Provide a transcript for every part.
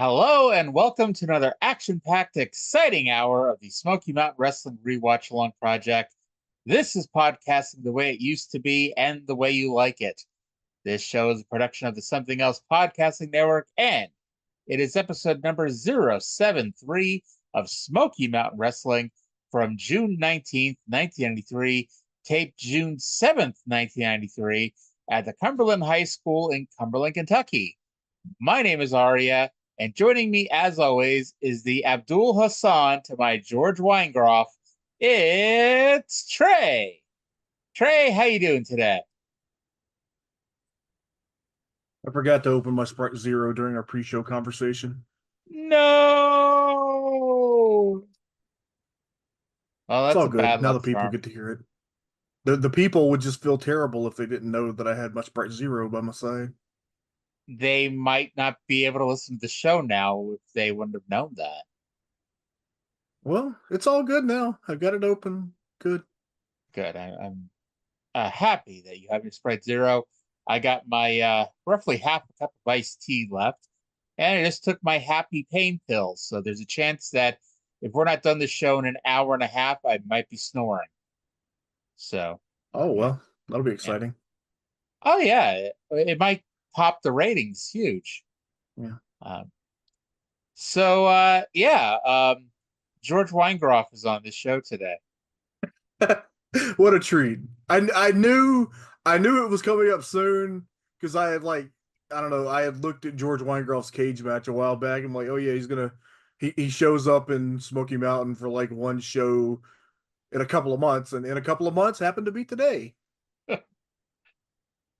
Hello and welcome to another action-packed, exciting hour of the Smoky Mountain Wrestling Re-Watch-Along Project. This is podcasting the way it used to be and the way you like it. This show is a production of the Something Else Podcasting Network, and it is episode number 073 of Smoky Mountain Wrestling from June 19th, 1993, taped June 7th, 1993, at the Cumberland High School in Cumberland, Kentucky. My name is Aria, and joining me, as always, is the Abdul Hassan to my George Weingeroff. It's Trey. Trey, how you doing today? I forgot to open my Sprite Zero during our pre-show conversation. No. Oh, It's that's all a bad good. Now the luck people charm. get to hear it. The people would just feel terrible if they didn't know that I had my Sprite Zero by my side. They might not be able to listen to the show now if they wouldn't have known that. Well, it's all good now. I've got it open. Good. Good. I'm happy that you have your Sprite Zero. I got my roughly half a cup of iced tea left, and I just took my happy pain pills. So there's a chance that if we're not done the show in an hour and a half, I might be snoring. So, Oh, yeah, well, that'll be yeah. exciting. Oh, yeah, it might pop the ratings huge. Yeah. Um, yeah, George Weingeroff is on this show today. What a treat. I knew it was coming up soon because I had I don't know, I had looked at George Weingroff's cage match a while back. I'm like, oh yeah, he shows up in Smoky Mountain for like one show in a couple of months, and in a couple of months happened to be today.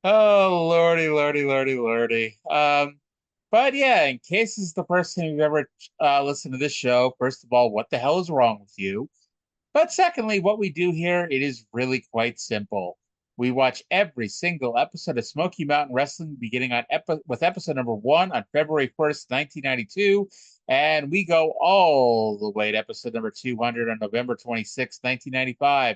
Oh, lordy, lordy, lordy, lordy. But yeah, in case this is the first time you've ever listened to this show, first of all, what the hell is wrong with you? But secondly, what we do here, it is really quite simple. We watch every single episode of Smoky Mountain Wrestling beginning with episode number 1 on February 1st, 1992, and we go all the way to episode number 200 on November 26th, 1995.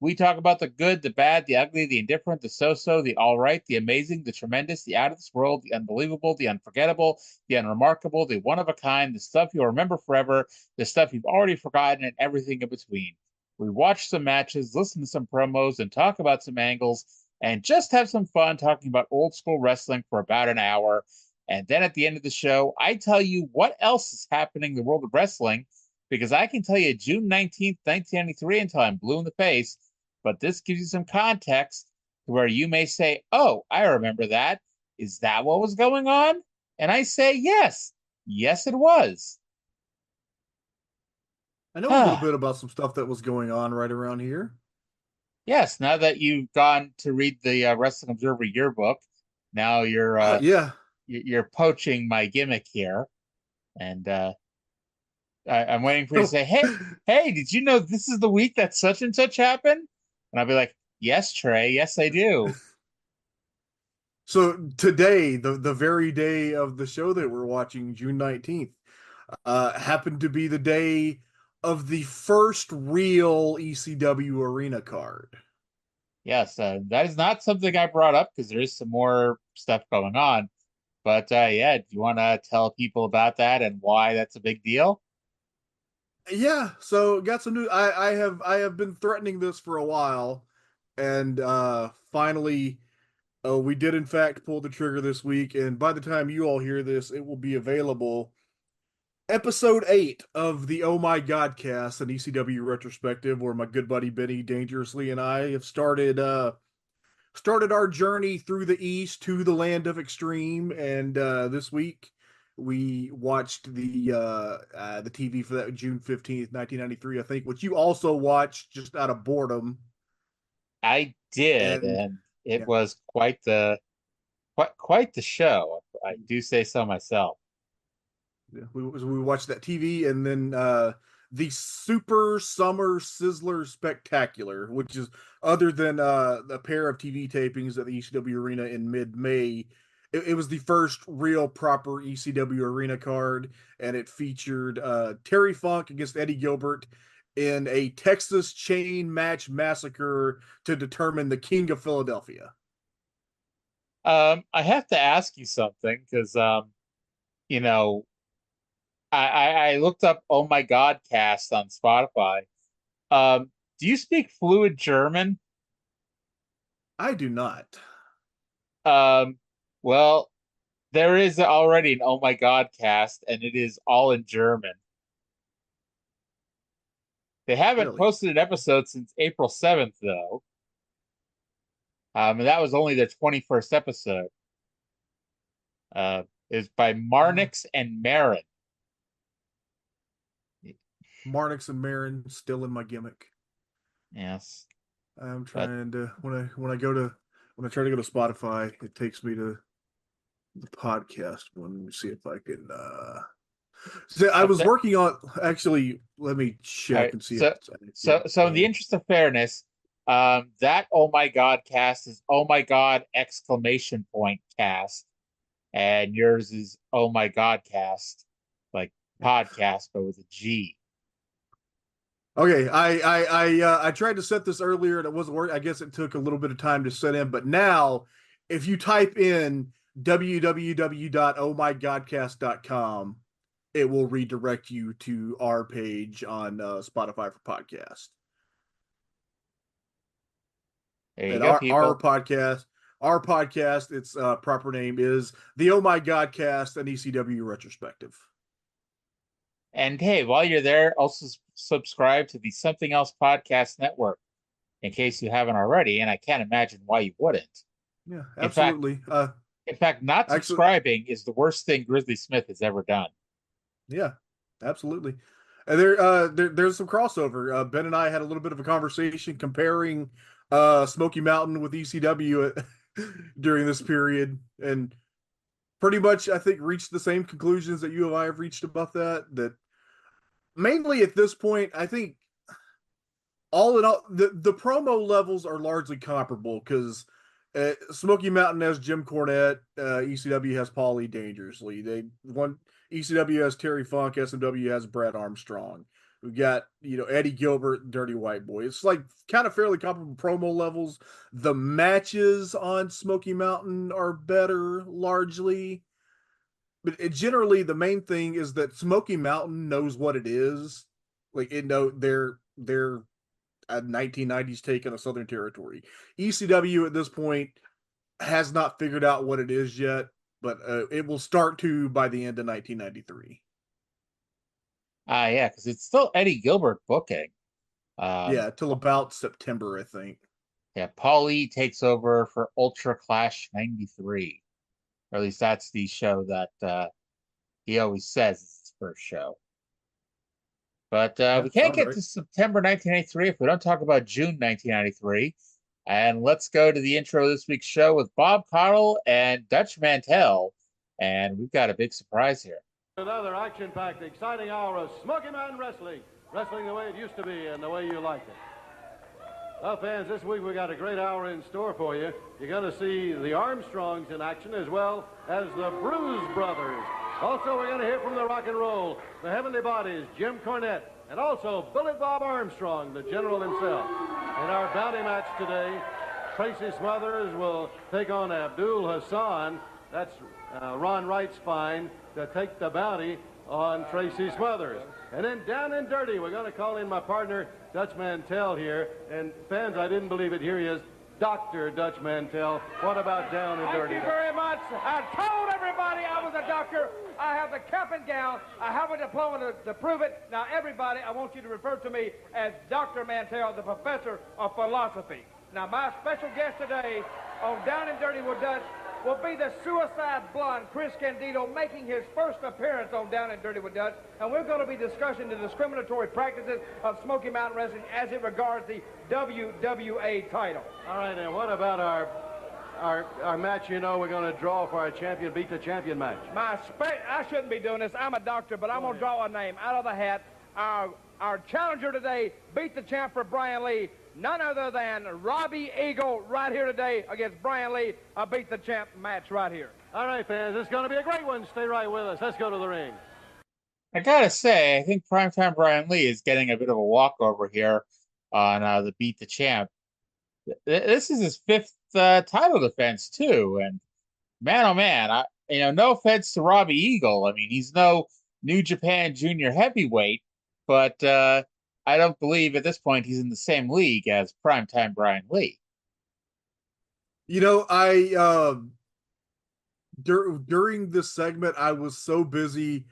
We talk about the good, the bad, the ugly, the indifferent, the so-so, the all right, the amazing, the tremendous, the out of this world, the unbelievable, the unforgettable, the unremarkable, the one of a kind, the stuff you'll remember forever, the stuff you've already forgotten, and everything in between. We watch some matches, listen to some promos, and talk about some angles, and just have some fun talking about old school wrestling for about an hour. And then at the end of the show, I tell you what else is happening in the world of wrestling, because I can tell you June 19th, 1993 until I'm blue in the face, but this gives you some context to where you may say, oh, I remember that. Is that what was going on? And I say, yes. Yes, it was. I know a little bit about some stuff that was going on right around here. Yes, now that you've gone to read the Wrestling Observer yearbook, now Yeah. you're poaching my gimmick here, and I'm waiting for you to say, hey, did you know this is the week that such and such happened? And I'll be like, yes, Trey, yes, I do. So today, the very day of the show that we're watching, June 19th, happened to be the day of the first real ECW arena card. Yes, that is not something I brought up because there is some more stuff going on. But yeah, do you want to tell people about that and why that's a big deal? Yeah, so got some new I have been threatening this for a while, and finally we did in fact pull the trigger this week, and by the time you all hear this, it will be available. Episode 8 of the Oh My God cast, an ECW retrospective, where my good buddy Benny Dangerously and I have started our journey through the East to the land of extreme. And this week we watched the TV for that June 15th, 1993, I think, which you also watched just out of boredom. I did, And and it yeah, was quite the show. I do say so myself. we watched that TV, and then the Super Summer Sizzler Spectacular, which is, other than a pair of TV tapings at the ECW Arena in mid-May, it was the first real proper ECW Arena card, and it featured Terry Funk against Eddie Gilbert in a Texas chain match massacre to determine the King of Philadelphia. I have to ask you something because you know, I looked up "Oh My God" cast on Spotify. Do you speak fluent German? I do not. Um, well, there is already an "Oh My God" cast, and it is all in German. They haven't Really? posted an episode since April 7th, though. And that was only the 21st episode. Is by Oh. Marnix and Marin. Marnix and Marin still in my gimmick. Yes, I'm but trying to when I try to go to Spotify, it takes me to the podcast one. Let me see if I can I up was there. working on actually let me All check right. and see if So, it's so, active. so in the interest of fairness, that "Oh My God" cast is "Oh My God!" exclamation point cast, and yours is "Oh My God" cast, like podcast, but with a G. Okay, I tried to set this earlier and it wasn't working. I guess it took a little bit of time to set in, but now if you type in www.ohmygodcast.com, it will redirect you to our page on Spotify for podcast. There you And go, our people. podcast, its proper name is the Oh My Godcast and ECW retrospective. And hey, while you're there, also subscribe to the Something Else Podcast Network in case you haven't already, and I can't imagine why you wouldn't. Yeah, In fact, absolutely. not Actually, subscribing is the worst thing Grizzly Smith has ever done. yeah, absolutely. And there's some crossover. Ben and I had a little bit of a conversation comparing Smoky Mountain with ECW during this period, and pretty much I think reached the same conclusions that you and I have reached about that. That mainly at this point, I think all in all, the promo levels are largely comparable because Smoky Mountain has Jim Cornette, ECW has Paulie Dangerously. They one ECW has Terry Funk, SMW has Brad Armstrong. We've got Eddie Gilbert, Dirty White Boy. It's like kind of fairly comparable promo levels. The matches on Smoky Mountain are better largely, but generally the main thing is that Smoky Mountain knows what it is. Like it know they're a 1990s take on a Southern territory. ECW at this point has not figured out what it is yet, but it will start to by the end of 1993. Yeah, because it's still Eddie Gilbert booking. Um, Yeah, till about September, I think. yeah, Paulie takes over for Ultra Clash '93, or at least that's the show that he always says is his first show. But Yeah, we can't sounds get right. to September 1993 if we don't talk about June 1993. And let's go to the intro of this week's show with Bob Caudle and Dutch Mantell. And we've got a big surprise here. Another action-packed, exciting hour of Smoky Mountain Wrestling. Wrestling the way it used to be and the way you like it. Well, fans, this week we got a great hour in store for you. You're going to see the Armstrongs in action as well as the Bruise Brothers. Also, we're going to hear from the Rock and Roll, the Heavenly Bodies, Jim Cornette, and also Bullet Bob Armstrong, the General himself. In our bounty match today, Tracy Smothers will take on Abdul Hassan. That's Ron Wright's fine to take the bounty on Tracy Smothers. And then down and dirty, we're going to call in my partner, Dutch Mantell here. And fans, I didn't believe it. Here he is, Dr. Dutch Mantell. What about down and dirty? Thank you very much. I told everybody I was a doctor. I have the cap and gown. I have a diploma to prove it. Now, everybody, I want you to refer to me as Dr. Mantell, the professor of philosophy. Now, my special guest today on Down and Dirty with Dutch will be the suicide blonde Chris Candido, making his first appearance on Down and Dirty with Dutch. And we're going to be discussing the discriminatory practices of Smoky Mountain Wrestling as it regards the WWA title. All right, and what about our match? You know, we're going to draw for our champion, beat the champion match. I shouldn't be doing this. I'm a doctor, but I'm going to draw a name out of the hat. Our challenger today, beat the champ for Brian Lee, none other than Robbie Eagle right here today against Brian Lee, a beat the champ match right here. All right, fans, it's going to be a great one. Stay right with us. Let's go to the ring. I gotta say, I think Primetime Brian Lee is getting a bit of a walkover here on the Beat the Champ. This is his fifth title defense too, and man, oh man, no offense to Robbie Eagle. I mean, he's no New Japan Junior Heavyweight, but I don't believe at this point he's in the same league as Primetime Brian Lee. You know, during this segment, I was so busy.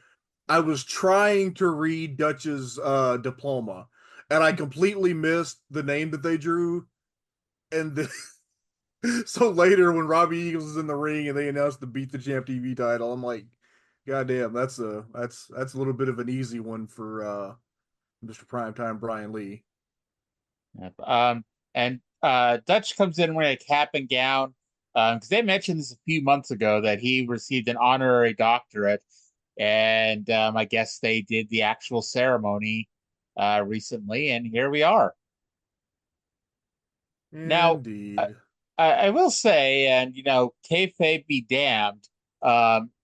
I was trying to read Dutch's diploma, and I completely missed the name that they drew. And so later, when Robbie Eagles is in the ring and they announced the Beat the Champ TV title, I'm like, God damn, that's a little bit of an easy one for Mr. Primetime Brian Lee. Yep. And Dutch comes in wearing a cap and gown because they mentioned this a few months ago that he received an honorary doctorate, and I guess they did the actual ceremony recently, and here we are. Now, Indeed. I will say, and kayfabe be damned,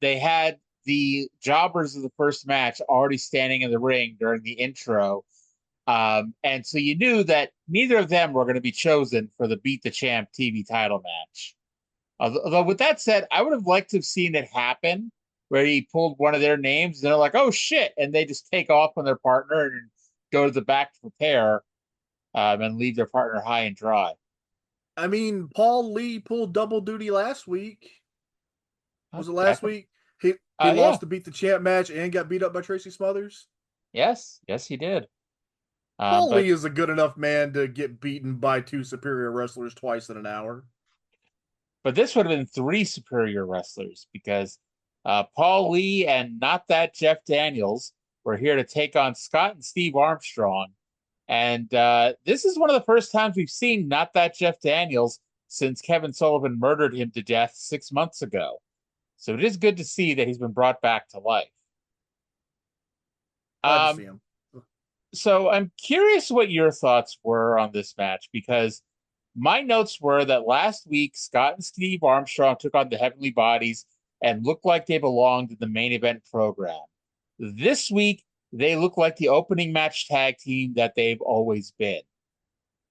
they had the jobbers of the first match already standing in the ring during the intro. And so you knew that neither of them were going to be chosen for the Beat the Champ TV title match. Although with that said, I would have liked to have seen it happen where he pulled one of their names and they're like, oh shit. And they just take off on their partner and go to the back to prepare and leave their partner high and dry. I mean, Paul Lee pulled double duty last week. Was it last week? He lost the Beat the Champ match and got beat up by Tracy Smothers. Yes, he did. Paul Lee is a good enough man to get beaten by two superior wrestlers twice in an hour. But this would have been three superior wrestlers because Paul Lee and Not That Jeff Daniels were here to take on Scott and Steve Armstrong. And this is one of the first times we've seen Not That Jeff Daniels since Kevin Sullivan murdered him to death 6 months ago. So it is good to see that he's been brought back to life. Glad to see him. So I'm curious what your thoughts were on this match, because my notes were that last week, Scott and Steve Armstrong took on the Heavenly Bodies and looked like they belonged in the main event program. This week, they look like the opening match tag team that they've always been.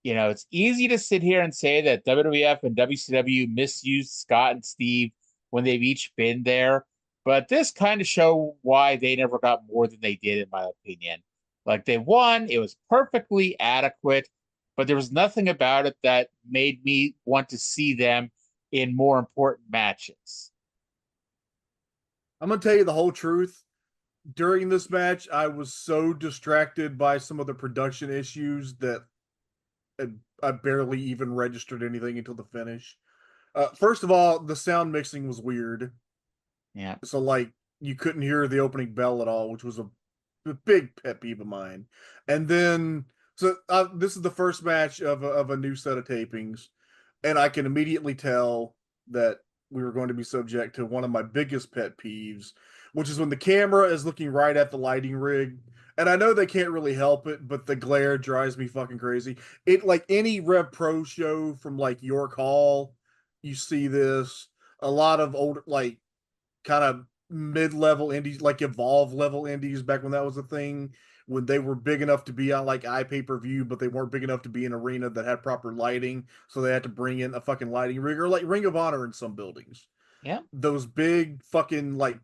It's easy to sit here and say that WWF and WCW misused Scott and Steve when they've each been there, but this kind of show why they never got more than they did, in my opinion. Like, they won, it was perfectly adequate, but there was nothing about it that made me want to see them in more important matches. I'm going to tell you the whole truth. During this match, I was so distracted by some of the production issues that I barely even registered anything until the finish. First of all, the sound mixing was weird. Yeah. So, like, you couldn't hear the opening bell at all, which was a big pet peeve of mine. And then, this is the first match of a new set of tapings, and I can immediately tell that we were going to be subject to one of my biggest pet peeves, which is when the camera is looking right at the lighting rig. And I know they can't really help it, but the glare drives me fucking crazy. It, like any Rev Pro show from like York Hall, you see this. A lot of old, like, kind of mid-level indies, like Evolve level indies back when that was a thing, when they were big enough to be on like iPay-per-view, but they weren't big enough to be in an arena that had proper lighting, so they had to bring in a fucking lighting rig, or like Ring of Honor in some buildings. Yeah. Those big fucking like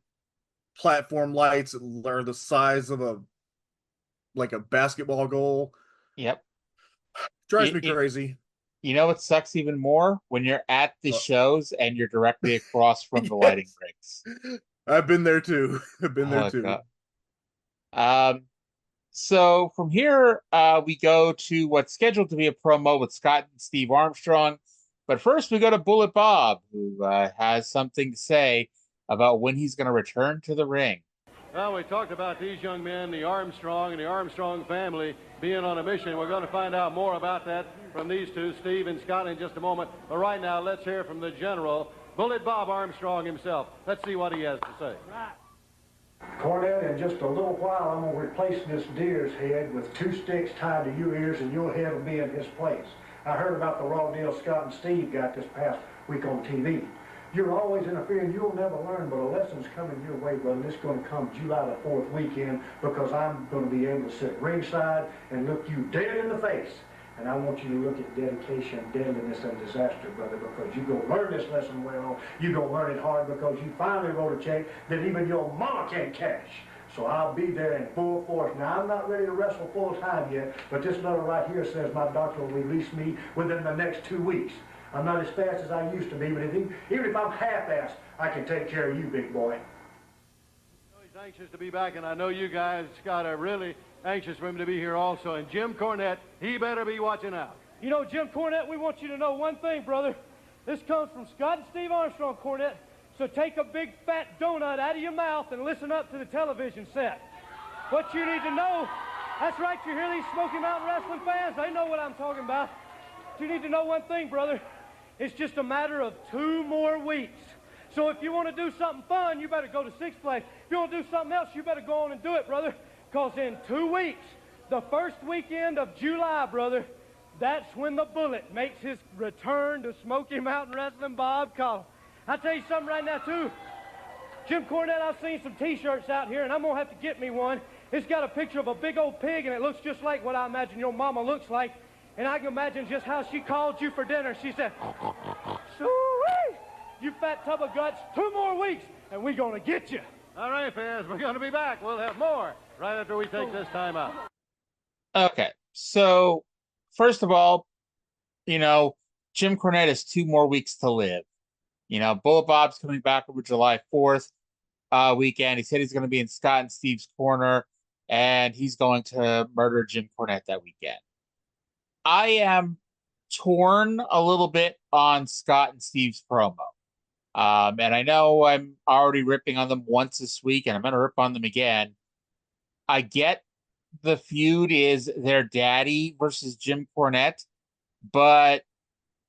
platform lights are the size of a basketball goal. Yep. Drives me crazy. You know what sucks even more? When you're at the shows and you're directly across from the lighting rigs. I've been there too. So from here, we go to what's scheduled to be a promo with Scott and Steve Armstrong. But first, we go to Bullet Bob, who has something to say about when he's going to return to the ring. Well, we talked about these young men, the Armstrong and the Armstrong family, being on a mission. We're going to find out more about that from these two, Steve and Scott, in just a moment. But right now, let's hear from the General, Bullet Bob Armstrong himself. Let's see what he has to say. Cornette, in just a little while, I'm going to replace this deer's head with 2 sticks tied to your ears, and your head will be in his place. I heard about the raw deal Scott and Steve got this past week on TV. You're always interfering. You'll never learn, but a lesson's coming your way, brother. It's going to come July the 4th weekend, because I'm going to be able to sit ringside and look you dead in the face. And I want you to look at dedication, deadliness, and disaster, brother, because you're going to learn this lesson well. You're going to learn it hard, because you finally wrote a check that even your mama can't cash. So I'll be there in full force. Now, I'm not ready to wrestle full time yet, but this letter right here says my doctor will release me within the next 2 weeks. I'm not as fast as I used to be, but even if I'm half-assed, I can take care of you, big boy. He's anxious to be back, and I know you guys, Scott, are really anxious for him to be here also. And Jim Cornette, he better be watching out. You know, Jim Cornette, we want you to know one thing, brother. This comes from Scott and Steve Armstrong, Cornette. So take a big fat donut out of your mouth and listen up to the television set. What you need to know, that's right, you hear these Smoky Mountain Wrestling fans? They know what I'm talking about. But you need to know one thing, brother. It's just a matter of 2 more weeks. So if you want to do something fun, you better go to Six Flags. If you want to do something else, you better go on and do it, brother. Because in 2 weeks, the first weekend of July, brother, that's when the Bullet makes his return to Smoky Mountain Wrestling. Bob Collins. I'll tell you something right now, too. Jim Cornette, I've seen some T-shirts out here, and I'm going to have to get me one. It's got a picture of a big old pig, and it looks just like what I imagine your mama looks like. And I can imagine just how she called you for dinner. She said, "Sweet, you fat tub of guts, 2 more weeks, and we're going to get you." All right, fans, we're going to be back. We'll have more right after we take this time out. Okay, so first of all, you know, Jim Cornette has 2 more weeks to live. You know, Bullet Bob's coming back over July 4th weekend. He said he's going to be in Scott and Steve's corner, and he's going to murder Jim Cornette that weekend. I am torn a little bit on Scott and Steve's promo. And I know I'm already ripping on them once this week, and I'm going to rip on them again. I get the feud is their daddy versus Jim Cornette, but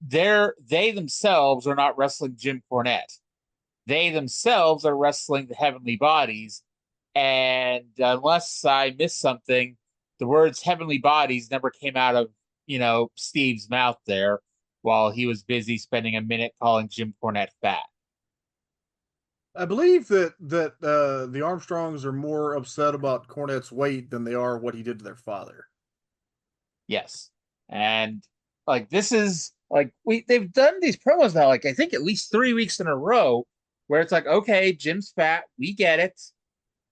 they themselves are not wrestling Jim Cornette. They themselves are wrestling the Heavenly Bodies. And unless I missed something, the words Heavenly Bodies never came out of, you know, Steve's mouth there while he was busy spending a minute calling Jim Cornette fat. I believe that the Armstrongs are more upset about Cornette's weight than they are what he did to their father. Yes. And like, this is like, they've done these promos now, like I think at least 3 weeks in a row, where it's like, okay, Jim's fat, we get it.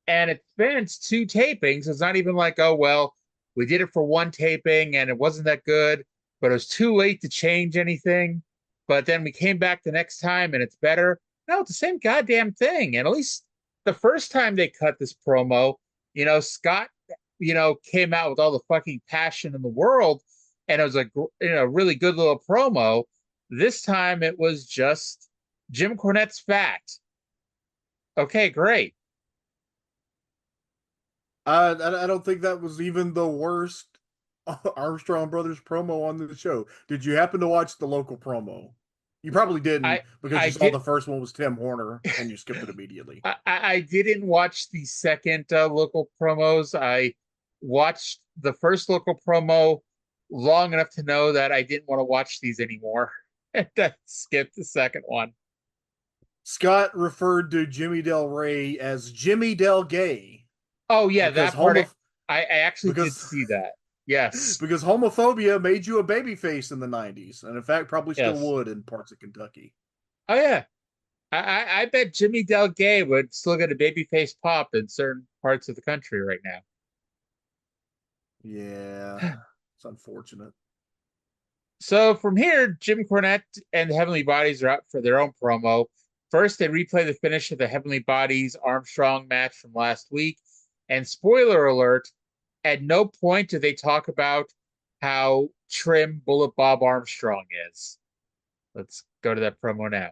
And it spans 2 tapings. It's not even like, oh, well, we did it for 1 taping and it wasn't that good, but it was too late to change anything. But then we came back the next time and it's better. No, it's the same goddamn thing. And at least the first time they cut this promo, you know, Scott, you know, came out with all the fucking passion in the world, and it was a, you know, really good little promo. This time it was just Jim Cornette's fat. Okay, great. I don't think that was even the worst Armstrong Brothers promo on the show. Did you happen to watch the local promo? You probably didn't, because you saw the first one was Tim Horner and you skipped it immediately. I didn't watch the second local promos. I watched the first local promo long enough to know that I didn't want to watch these anymore, and I skipped the second one. Scott referred to Jimmy Del Rey as Jimmy Del Gay. Oh yeah, that part I actually did see that. Yes. Because homophobia made you a babyface in the 90s, and in fact probably still would in parts of Kentucky. Oh yeah. I bet Jimmy Del Gay would still get a babyface pop in certain parts of the country right now. Yeah. It's unfortunate. So from here, Jim Cornette and the Heavenly Bodies are out for their own promo. First, they replay the finish of the Heavenly Bodies Armstrong match from last week. And spoiler alert, at no point do they talk about how trim Bullet Bob Armstrong is. Let's go to that promo now.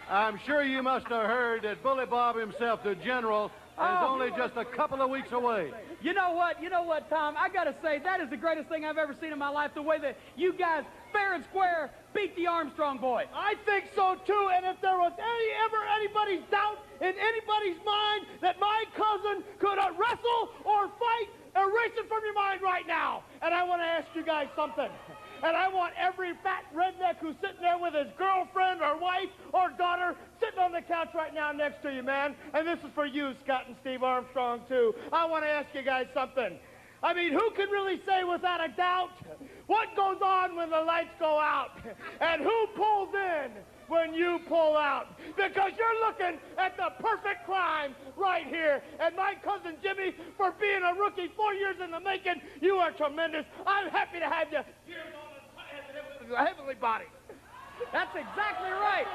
I'm sure you must have heard that Bullet Bob himself, the General, is only just a couple of weeks away. You know what, Tom? I got to say, that is the greatest thing I've ever seen in my life, the way that you guys, fair and square, beat the Armstrong boy. I think so, too, and if there was ever anybody's doubt in anybody's mind that my cousin could wrestle or fight, erase it from your mind right now. And I want to ask you guys something. And I want every fat redneck who's sitting there with his girlfriend or wife or daughter sitting on the couch right now next to you, man. And this is for you, Scott and Steve Armstrong, too. I want to ask you guys something. I mean, who can really say without a doubt what goes on when the lights go out? And who pulls in when you pull out, because you're looking at the perfect crime right here. And my cousin Jimmy, for being a rookie 4 years in the making, you are tremendous. I'm happy to have you here on the heavenly body. That's exactly right.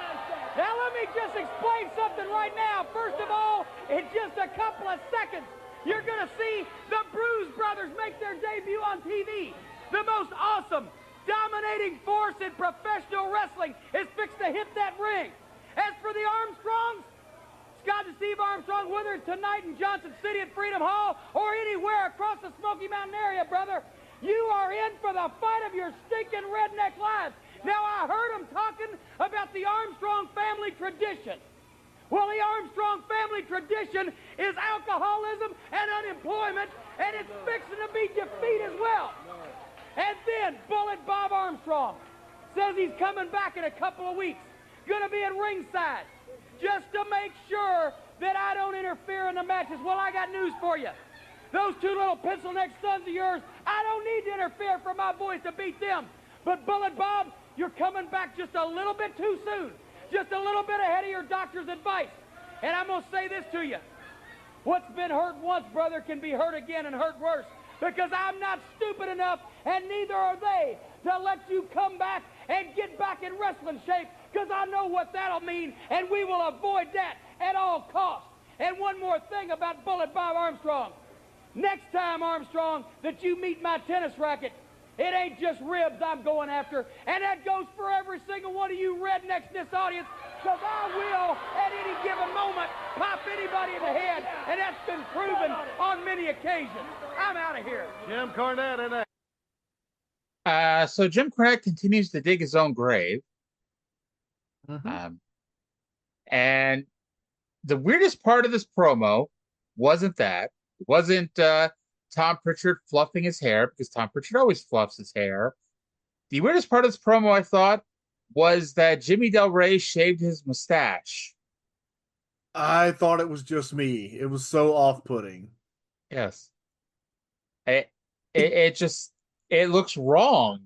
Now let me just explain something right now. First of all, in just a couple of seconds, you're going to see the Bruise Brothers make their debut on TV. The most awesome, dominating force in professional wrestling is fixed to hit that ring. As for the Armstrongs, Scott and Steve Armstrong, whether it's tonight in Johnson City at Freedom Hall or anywhere across the Smoky Mountain area, brother, you are in for the fight of your stinking redneck lives. Now, I heard them talking about the Armstrong family tradition. Well, the Armstrong family tradition is alcoholism and unemployment, and it's fixing to be defeat as well. And then Bullet Bob Armstrong says he's coming back in a couple of weeks, going to be at ringside, just to make sure that I don't interfere in the matches. Well, I got news for you. Those two little pencil-neck sons of yours, I don't need to interfere for my boys to beat them. But Bullet Bob, you're coming back just a little bit too soon. Just a little bit ahead of your doctor's advice. And I'm going to say this to you. What's been hurt once, brother, can be hurt again and hurt worse. Because I'm not stupid enough, and neither are they, to let you come back and get back in wrestling shape. Because I know what that'll mean, and we will avoid that at all costs. And one more thing about Bullet Bob Armstrong. Next time, Armstrong, that you meet my tennis racket, it ain't just ribs I'm going after, and that goes for every single one of you rednecks in this audience, because I will, at any given moment, pop anybody in the head, and that's been proven on many occasions. I'm out of here. Jim Cornette in there. So Jim Cornette continues to dig his own grave. And the weirdest part of this promo wasn't that. It wasn't Tom Pritchard fluffing his hair, because Tom Pritchard always fluffs his hair. The weirdest part of this promo, I thought, was that Jimmy Del Rey shaved his mustache. I thought it was just me. It was so off-putting. Yes. It just, it looks wrong.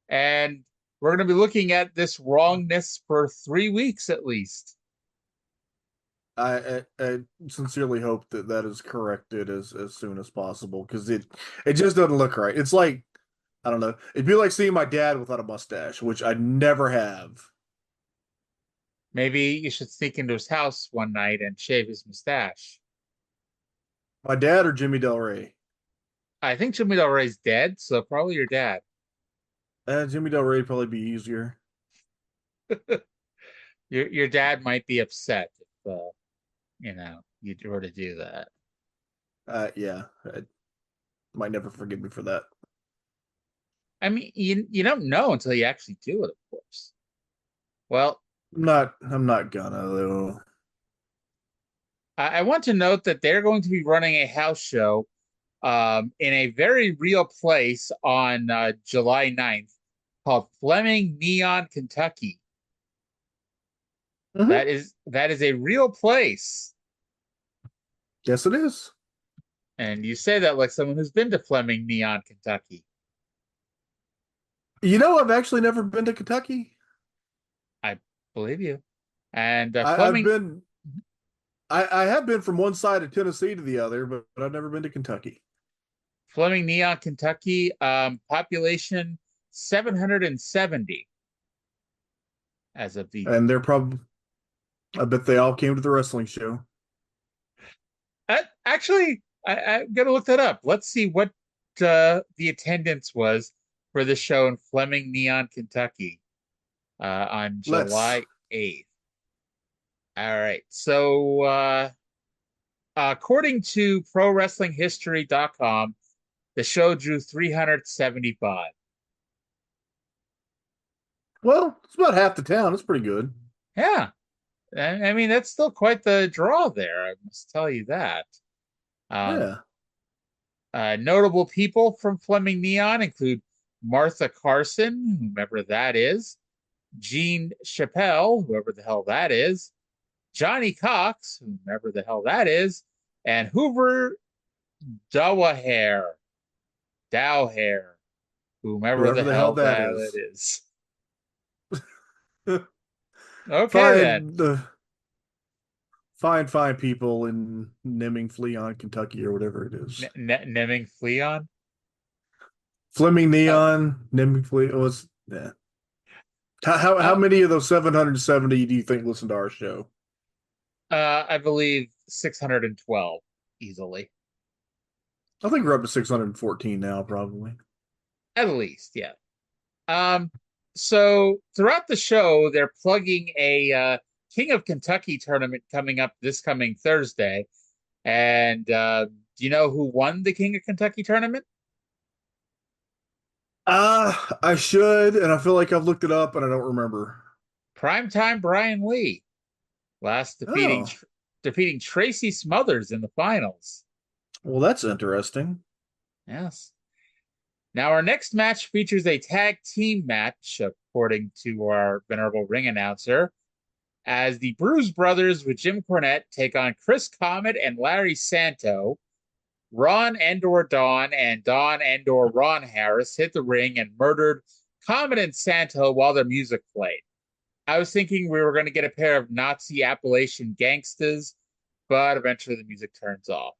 And we're going to be looking at this wrongness for 3 weeks at least. I sincerely hope that that is corrected as soon as possible, because it just doesn't look right. It's like, I don't know. It'd be like seeing my dad without a mustache, which I never have. Maybe you should sneak into his house one night and shave his mustache. My dad or Jimmy Del Rey? I think Jimmy Del Rey's dead, so probably your dad. Jimmy Del Rey would probably be easier. Your dad might be upset if you were to do that. Yeah, I might never forgive me for that. I mean, you don't know until you actually do it, of course. Well, I'm not gonna though. I want to note that they're going to be running a house show in a very real place on July 9th called Fleming, Neon, Kentucky. That is a real place. Yes, it is. And you say that like someone who's been to Fleming, Neon, Kentucky. You know, I've actually never been to Kentucky. I believe you. And Fleming, I have been from one side of Tennessee to the other, but I've never been to Kentucky. Fleming, Neon, Kentucky, population 770 as of the. And they're probably, I bet they all came to the wrestling show. Actually, I'm going to look that up. Let's see what the attendance was for the show in Fleming, Neon, Kentucky on July 8th. All right. So according to ProWrestlingHistory.com, the show drew 375. Well, it's about half the town. It's pretty good. Yeah. I mean, that's still quite the draw there. I must tell you that. Notable people from Fleming Neon include Martha Carson, whomever that is, Gene Chappelle, whoever the hell that is, Johnny Cox, whomever the hell that is, and Hoover Dowhair, whomever the hell that is. Okay then. Fine people in Fleon, Kentucky, or whatever it is. Nemming Fleon. Fleming Uh, Neon, Neming Fleon was yeah. How uh, many of those 770 do you think listen to our show? I believe 612 easily. I think we're up to 614 now, probably. At least, yeah. So throughout the show, they're plugging a King of Kentucky tournament coming up this coming Thursday. And do you know who won the King of Kentucky tournament? I should, and I feel like I've looked it up and I don't remember. Primetime Brian Lee, last Oh, defeating Tracy Smothers in the finals. well, that's interesting. Yes. Now, our next match features a tag team match, according to our venerable ring announcer, as the Bruise Brothers with Jim Cornette take on Chris Comet and Larry Santo. Ron Endor Don and Don Endor Ron Harris hit the ring and murdered Comet and Santo while their music played. I was thinking we were going to get a pair of Nazi Appalachian gangsters, but eventually the music turns off.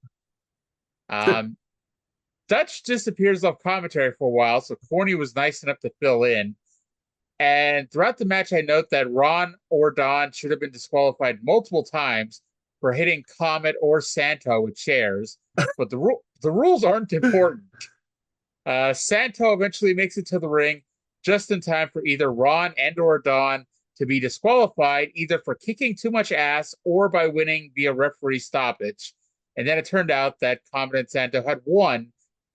Dutch disappears off commentary for a while, so Corny was nice enough to fill in. And throughout the match, I note that Ron or Don should have been disqualified multiple times for hitting Comet or Santo with chairs, but the rules aren't important. Santo eventually makes it to the ring just in time for either Ron and or Don to be disqualified, either for kicking too much ass or by winning via referee stoppage. And then it turned out that Comet and Santo had won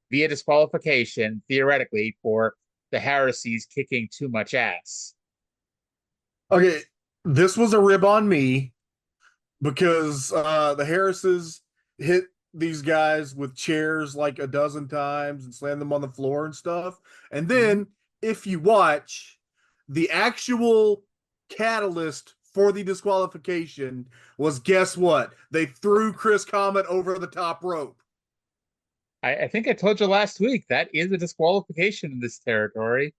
via disqualification, theoretically, for the Harrises kicking too much ass. Okay, this was a rib on me because the Harrises hit these guys with chairs like a dozen times and slammed them on the floor and stuff. And then if you watch, the actual catalyst for the disqualification was, guess what? They threw Chris Comet over the top rope. I think I told you last week that is a disqualification in this territory.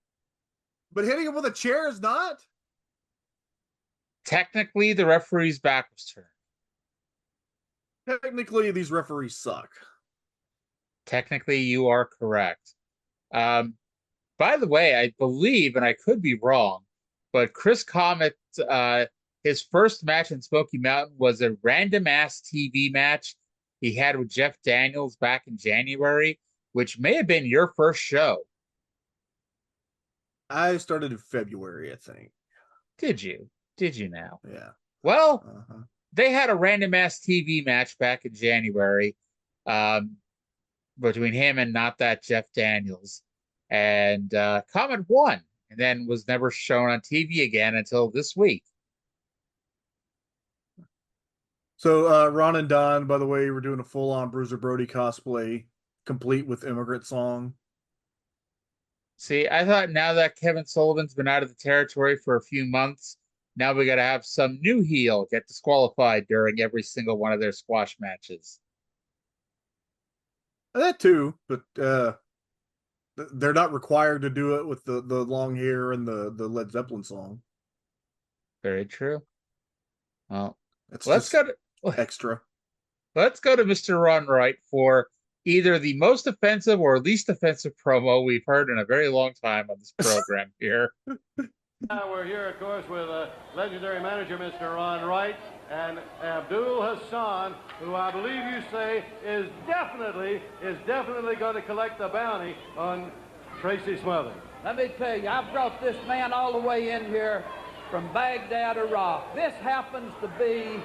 But hitting him with a chair is not? Technically, the referee's back was turned. Technically, these referees suck. Technically, you are correct. By the way, I believe, and I could be wrong, but Chris Comet, his first match in Smoky Mountain was a random ass TV match he had with Jeff Daniels back in January, which may have been your first show. I started in February, I think. Did you? Did you now? Yeah. Well, they had a random ass TV match back in January between him and not that Jeff Daniels. And Comet won and then was never shown on TV again until this week. So Ron and Don, by the way, were doing a full-on Bruiser Brody cosplay, complete with Immigrant Song. See, I thought now that Kevin Sullivan's been out of the territory for a few months, now we got to have some new heel get disqualified during every single one of their squash matches. That too, but they're not required to do it with the long hair and the Led Zeppelin song. Very true. Well, It's let's go to extra. Let's go to Mr. Ron Wright for either the most offensive or least offensive promo we've heard in a very long time on this program here. We're here, of course, with legendary manager Mr. Ron Wright and Abdul Hassan, who I believe you say is definitely going to collect the bounty on Tracy Smothers. Let me tell you, I brought this man all the way in here from Baghdad, Iraq. This happens to be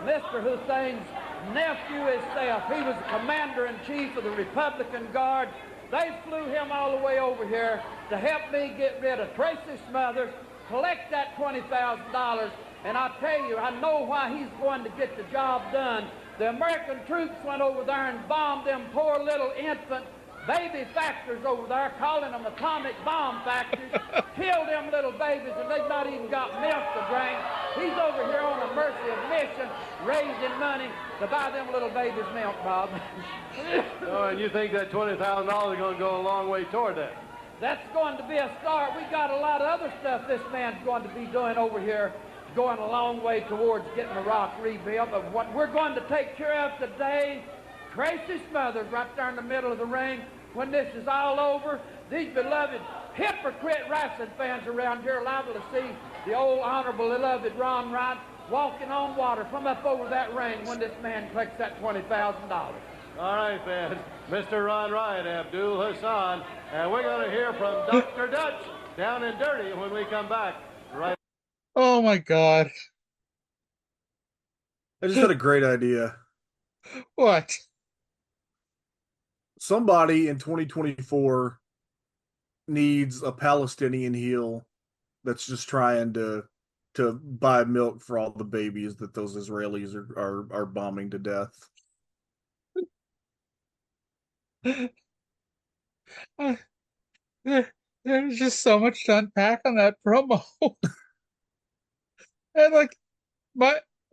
Mr. Hussein's nephew himself. He was the commander-in-chief of the Republican Guard. They flew him all the way over here to help me get rid of Tracy Smothers, collect that $20,000, and I tell you, I know why he's going to get the job done. The American troops went over there and bombed them poor little infant baby factories over there, calling them atomic bomb factories, killed them little babies, and they've not even got milk to drink. He's over here on a mercy of mission, raising money to buy them little babies milk, Bob. Oh, and you think that $20,000 is going to go a long way toward that? That's going to be a start. We got a lot of other stuff this man's going to be doing over here going a long way towards getting the Rock rebuilt. But what we're going to take care of today, Tracy Smothers right there in the middle of the ring. When this is all over, these beloved hypocrite wrestling fans around here are liable to see the old honorable beloved Ron Wright walking on water from up over that ring when this man collects that $20,000. All right, fans. Mr. Ron Wright, Abdul Hassan, and we're going to hear from Dr. Dutch down and dirty when we come back. Right. Oh my God. I just had a great idea. What? Somebody in 2024 needs a Palestinian heel that's just trying to buy milk for all the babies that those Israelis are bombing to death. There's just so much to unpack on that promo. And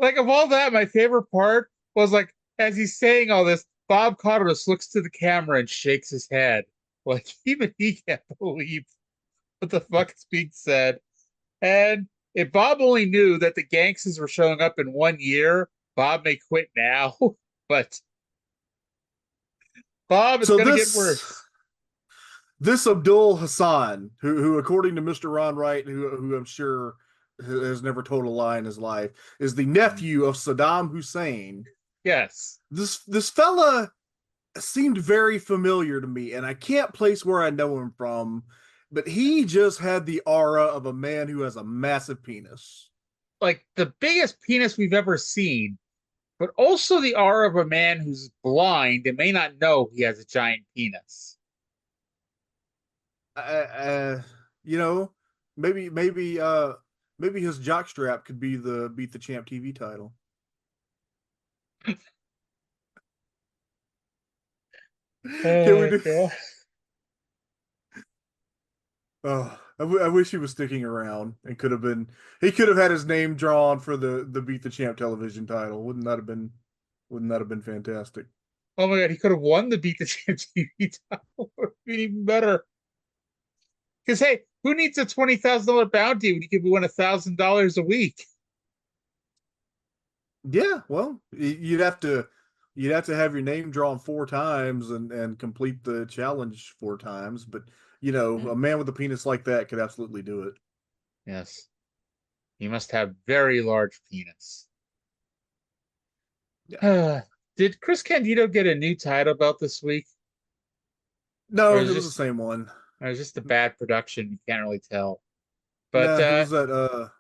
of all that, my favorite part was like as he's saying all this, Bob Cotto just looks to the camera and shakes his head. Like even he can't believe what the fuck is being said. And if Bob only knew that the gangsters were showing up in 1 year, Bob may quit now. But Bob, it's gonna get worse. This Abdul Hassan, who according to Mr. Ron Wright, who I'm sure has never told a lie in his life, is the nephew of Saddam Hussein. Yes. This fella seemed very familiar to me, and I can't place where I know him from, but he just had the aura of a man who has a massive penis. Like the biggest penis we've ever seen, but also the aura of a man who's blind and may not know he has a giant penis. You know, maybe his jockstrap could be the Beat the Champ TV title. Can we do? Oh, I wish he was sticking around and he could have had his name drawn for the Beat the Champ television title. Wouldn't that have been fantastic? Oh my God, he could have won the Beat the Champ TV title. It would have been even better. Because hey, who needs a $20,000 bounty when you could win $1,000 a week? Yeah, well, you'd have to have your name drawn 4 times and complete the challenge 4 times. But you know, a man with a penis like that could absolutely do it. Yes, he must have very large penis. Yeah. Did Chris Candido get a new title belt this week? No, it was the same one. It was just a bad production. You can't really tell. But yeah, who's that?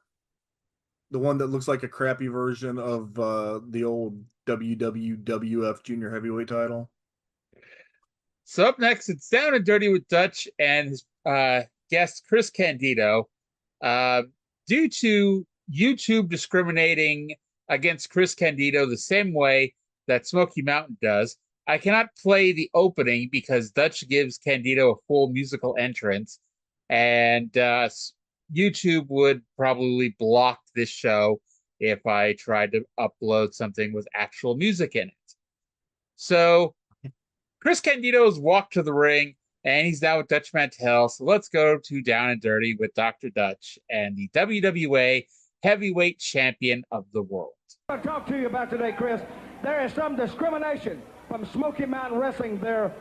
The one that looks like a crappy version of the old WWF Junior Heavyweight title. So up next, it's Down and Dirty with Dutch and his guest Chris Candido. Due to YouTube discriminating against Chris Candido the same way that Smoky Mountain does, I cannot play the opening because Dutch gives Candido a full musical entrance, and YouTube would probably block this show if I tried to upload something with actual music in it. So Chris Candido's walked to the ring, and he's now with Dutch Mantell. So let's go to Down and Dirty with Dr. Dutch and the WWA Heavyweight Champion of the World. I want to talk to you about today, Chris. There is some discrimination from Smoky Mountain Wrestling. They're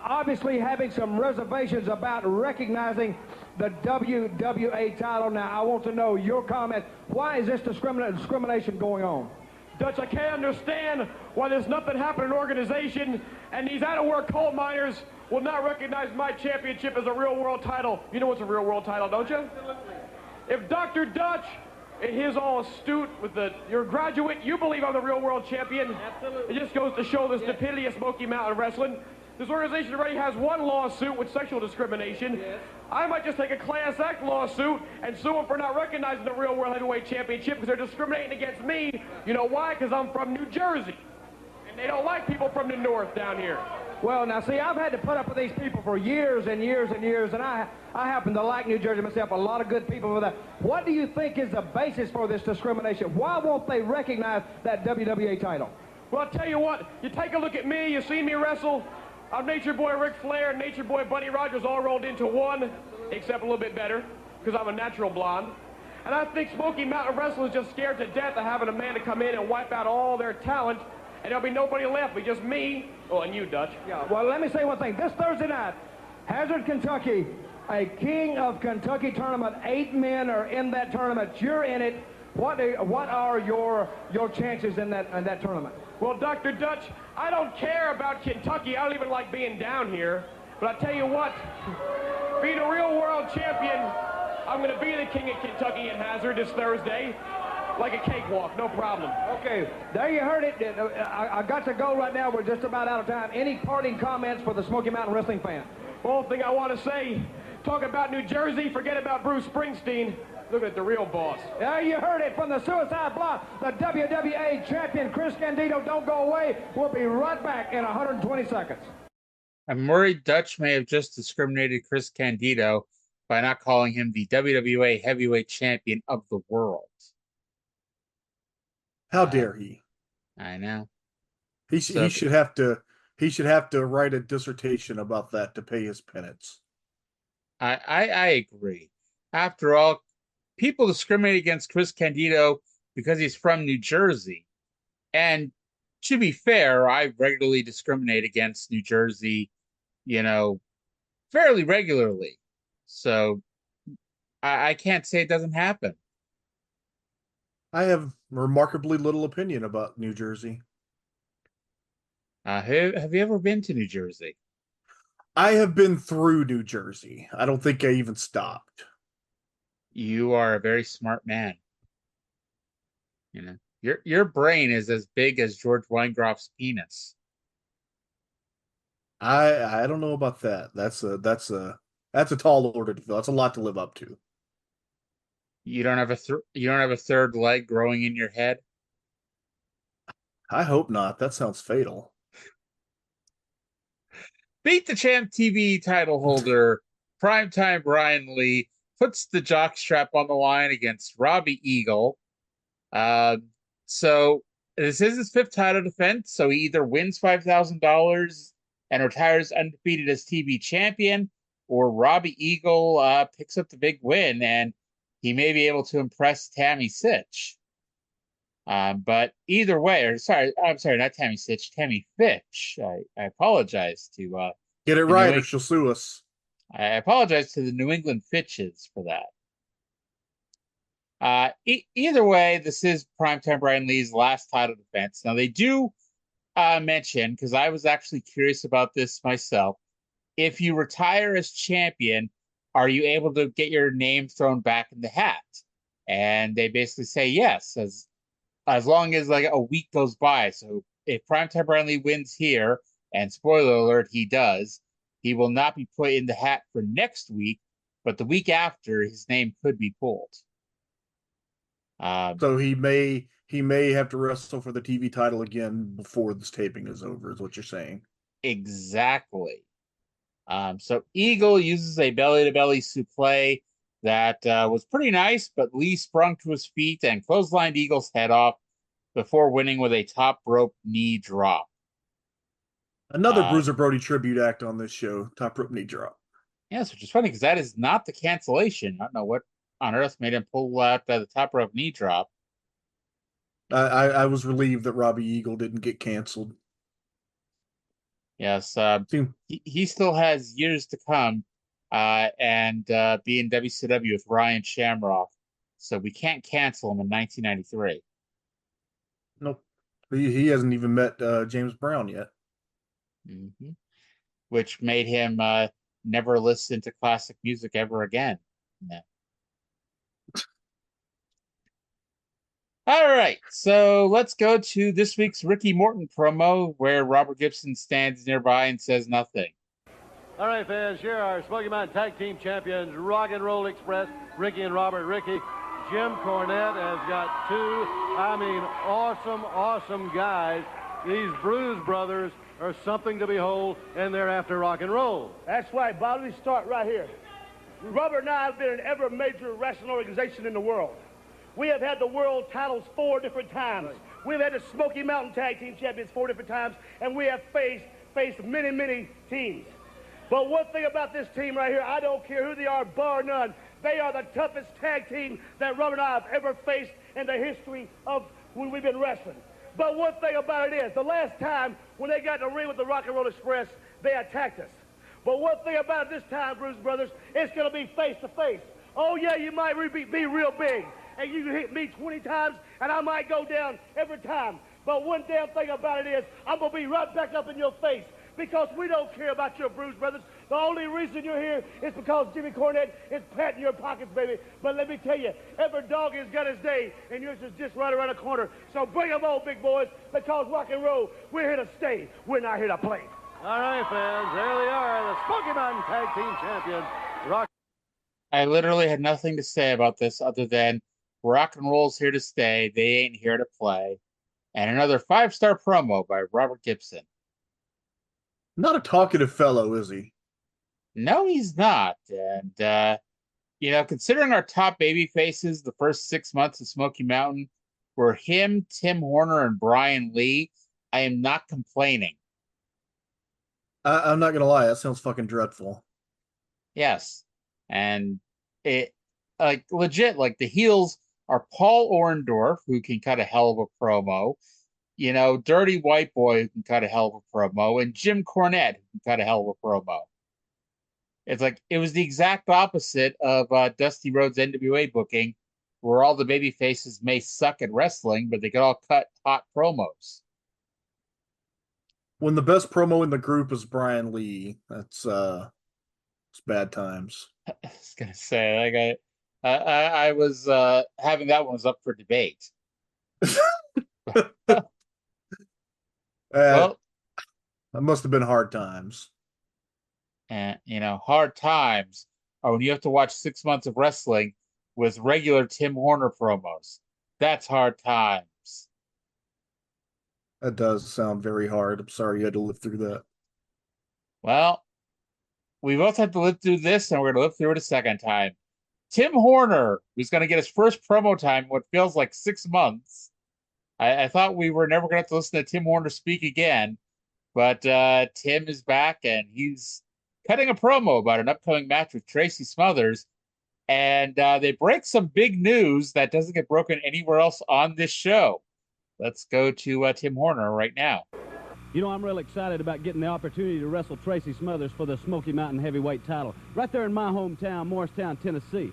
obviously having some reservations about recognizing the WWA title. Now, I want to know your comment. Why is this discrimination going on? Dutch, I can't understand why there's nothing happening in an organization and these out-of-work coal miners will not recognize my championship as a real-world title. You know what's a real-world title, don't you? Absolutely. If Dr. Dutch and his all astute with you're a graduate, you believe I'm the real-world champion. Absolutely. It just goes to show the stupidity of Smoky Mountain Wrestling. This organization already has one lawsuit with sexual discrimination. Yes. I might just take a Class Act lawsuit and sue them for not recognizing the real World Heavyweight Championship because they're discriminating against me. You know why? Because I'm from New Jersey. And they don't like people from the north down here. Well, now, see, I've had to put up with these people for years and years and years, and I happen to like New Jersey myself, a lot of good people for that. What do you think is the basis for this discrimination? Why won't they recognize that WWA title? Well, I'll tell you what, you take a look at me, you see me wrestle, I'm Nature Boy Ric Flair and Nature Boy Buddy Rogers all rolled into one, except a little bit better, because I'm a natural blonde. And I think Smoky Mountain Wrestling is just scared to death of having a man to come in and wipe out all their talent, and there'll be nobody left but just me, and you, Dutch. Yeah, well, let me say one thing. This Thursday night, Hazard, Kentucky, a King of Kentucky tournament. 8 men are in that tournament. You're in it. What are your chances in that tournament? Well, Dr. Dutch, I don't care about Kentucky. I don't even like being down here. But I tell you what, being a real world champion, I'm going to be the King of Kentucky at Hazard this Thursday. Like a cakewalk, no problem. Okay, there you heard it. I got to go right now. We're just about out of time. Any parting comments for the Smoky Mountain Wrestling fan? Well, thing I want to say, talk about New Jersey, forget about Bruce Springsteen. Look at the real boss. There you heard it from the Suicide Block. The WWA champion, Chris Candido. Don't go away. We'll be right back in 120 seconds. I'm worried Dutch may have just discriminated Chris Candido by not calling him the WWA heavyweight champion of the world. How dare he? I know. He should have to write a dissertation about that to pay his penance. I agree. After all, people discriminate against Chris Candido because he's from New Jersey. And to be fair, I regularly discriminate against New Jersey, fairly regularly. So I can't say it doesn't happen. I have remarkably little opinion about New Jersey. Have you ever been to New Jersey? I have been through New Jersey. I don't think I even stopped. You are a very smart man. Your brain is as big as George Weingeroff's penis. I don't know about that. That's a tall order to fill. That's a lot to live up to. You don't have a third leg growing in your head? I hope not. That sounds fatal. Beat the Champ TV title holder, Primetime Brian Lee, puts the jockstrap on the line against Robbie Eagle. So this is his 5th title defense, so he either wins $5,000 and retires undefeated as TV champion, or Robbie Eagle picks up the big win, and he may be able to impress Tammy Sitch. But either way, I'm sorry, not Tammy Sitch, Tammy Fitch. I apologize to get it right, or she'll sue us. I apologize to the New England Fitches for that. Either way, this is Primetime Brian Lee's last title defense. Now, they do mention, because I was actually curious about this myself, if you retire as champion, are you able to get your name thrown back in the hat? And they basically say yes, as long as like a week goes by. So if Primetime Brian Lee wins here, and spoiler alert, he does, he will not be put in the hat for next week, but the week after, his name could be pulled. So he may have to wrestle for the TV title again before this taping is over, is what you're saying. Exactly. So Eagle uses a belly-to-belly suplex that was pretty nice, but Lee sprung to his feet and clotheslined Eagle's head off before winning with a top rope knee drop. Another Bruiser Brody tribute act on this show, top rope knee drop. Yes, which is funny because that is not the cancellation. I don't know what on earth made him pull out the top rope knee drop. I was relieved that Robbie Eagle didn't get canceled. Yes, he still has years to come and be in WCW with Ryan Shamrock. So we can't cancel him in 1993. Nope. He hasn't even met James Brown yet. Mm-hmm. Which made him never listen to classic music ever again. Yeah. All right, so let's go to this week's Ricky Morton promo where Robert Gibson stands nearby and says nothing. All right, fans, here are Smoky Mountain Tag Team Champions, Rock and Roll Express, Ricky and Robert. Ricky, Jim Cornette has got 2, awesome guys. These Bruise Brothers are something to behold, and they're after rock and roll. That's right, Bob. Let me start right here. Robert and I have been in every major wrestling organization in the world. We have had the world titles 4 different times. We've had the Smoky Mountain Tag Team Champions 4 different times, and we have faced many teams. But one thing about this team right here, I don't care who they are, bar none, They are the toughest tag team that Robert and I have ever faced in the history of when we've been wrestling. But one thing about it is, the last time when they got in the ring with the Rock and Roll Express, they attacked us. But one thing about it this time, Bruce Brothers, it's going to be face to face. Oh yeah, you might be real big, and you can hit me 20 times, and I might go down every time. But one damn thing about it is, I'm going to be right back up in your face, because we don't care about your Bruce Brothers. The only reason you're here is because Jimmy Cornette is patting your pockets, baby. But let me tell you, every dog has got his day, and yours is just right around the corner. So bring them on, big boys, because rock and roll, we're here to stay. We're not here to play. All right, fans, there they are, the Smoky Mountain Tag Team Champions. Rock. I literally had nothing to say about this other than rock and roll's here to stay. They ain't here to play. And another 5-star promo by Robert Gibson. Not a talkative fellow, is he? No, he's not. And, considering our top baby faces the first 6 months of Smoky Mountain were him, Tim Horner, and Brian Lee, I am not complaining. I'm not going to lie. That sounds fucking dreadful. Yes. And it, legit, the heels are Paul Orndorff, who can cut a hell of a promo, Dirty White Boy, who can cut a hell of a promo, and Jim Cornette, who can cut a hell of a promo. It's it was the exact opposite of Dusty Rhodes' NWA booking, where all the baby faces may suck at wrestling, but they could all cut hot promos. When the best promo in the group is Brian Lee, it's bad times. I was gonna say, I was having that one was up for debate. Well, that must have been hard times. And hard times are when you have to watch 6 months of wrestling with regular Tim Horner promos. That's hard times. That does sound very hard. I'm sorry you had to live through that. Well, we both had to live through this, and we're going to live through it a second time. Tim Horner, who's going to get his first promo time in what feels like 6 months. I thought we were never going to have to listen to Tim Horner speak again, but Tim is back, and he's cutting a promo about an upcoming match with Tracy Smothers, and they break some big news that doesn't get broken anywhere else on this show. Let's go to Tim Horner right now. I'm really excited about getting the opportunity to wrestle Tracy Smothers for the Smoky Mountain Heavyweight title, right there in my hometown, Morristown, Tennessee.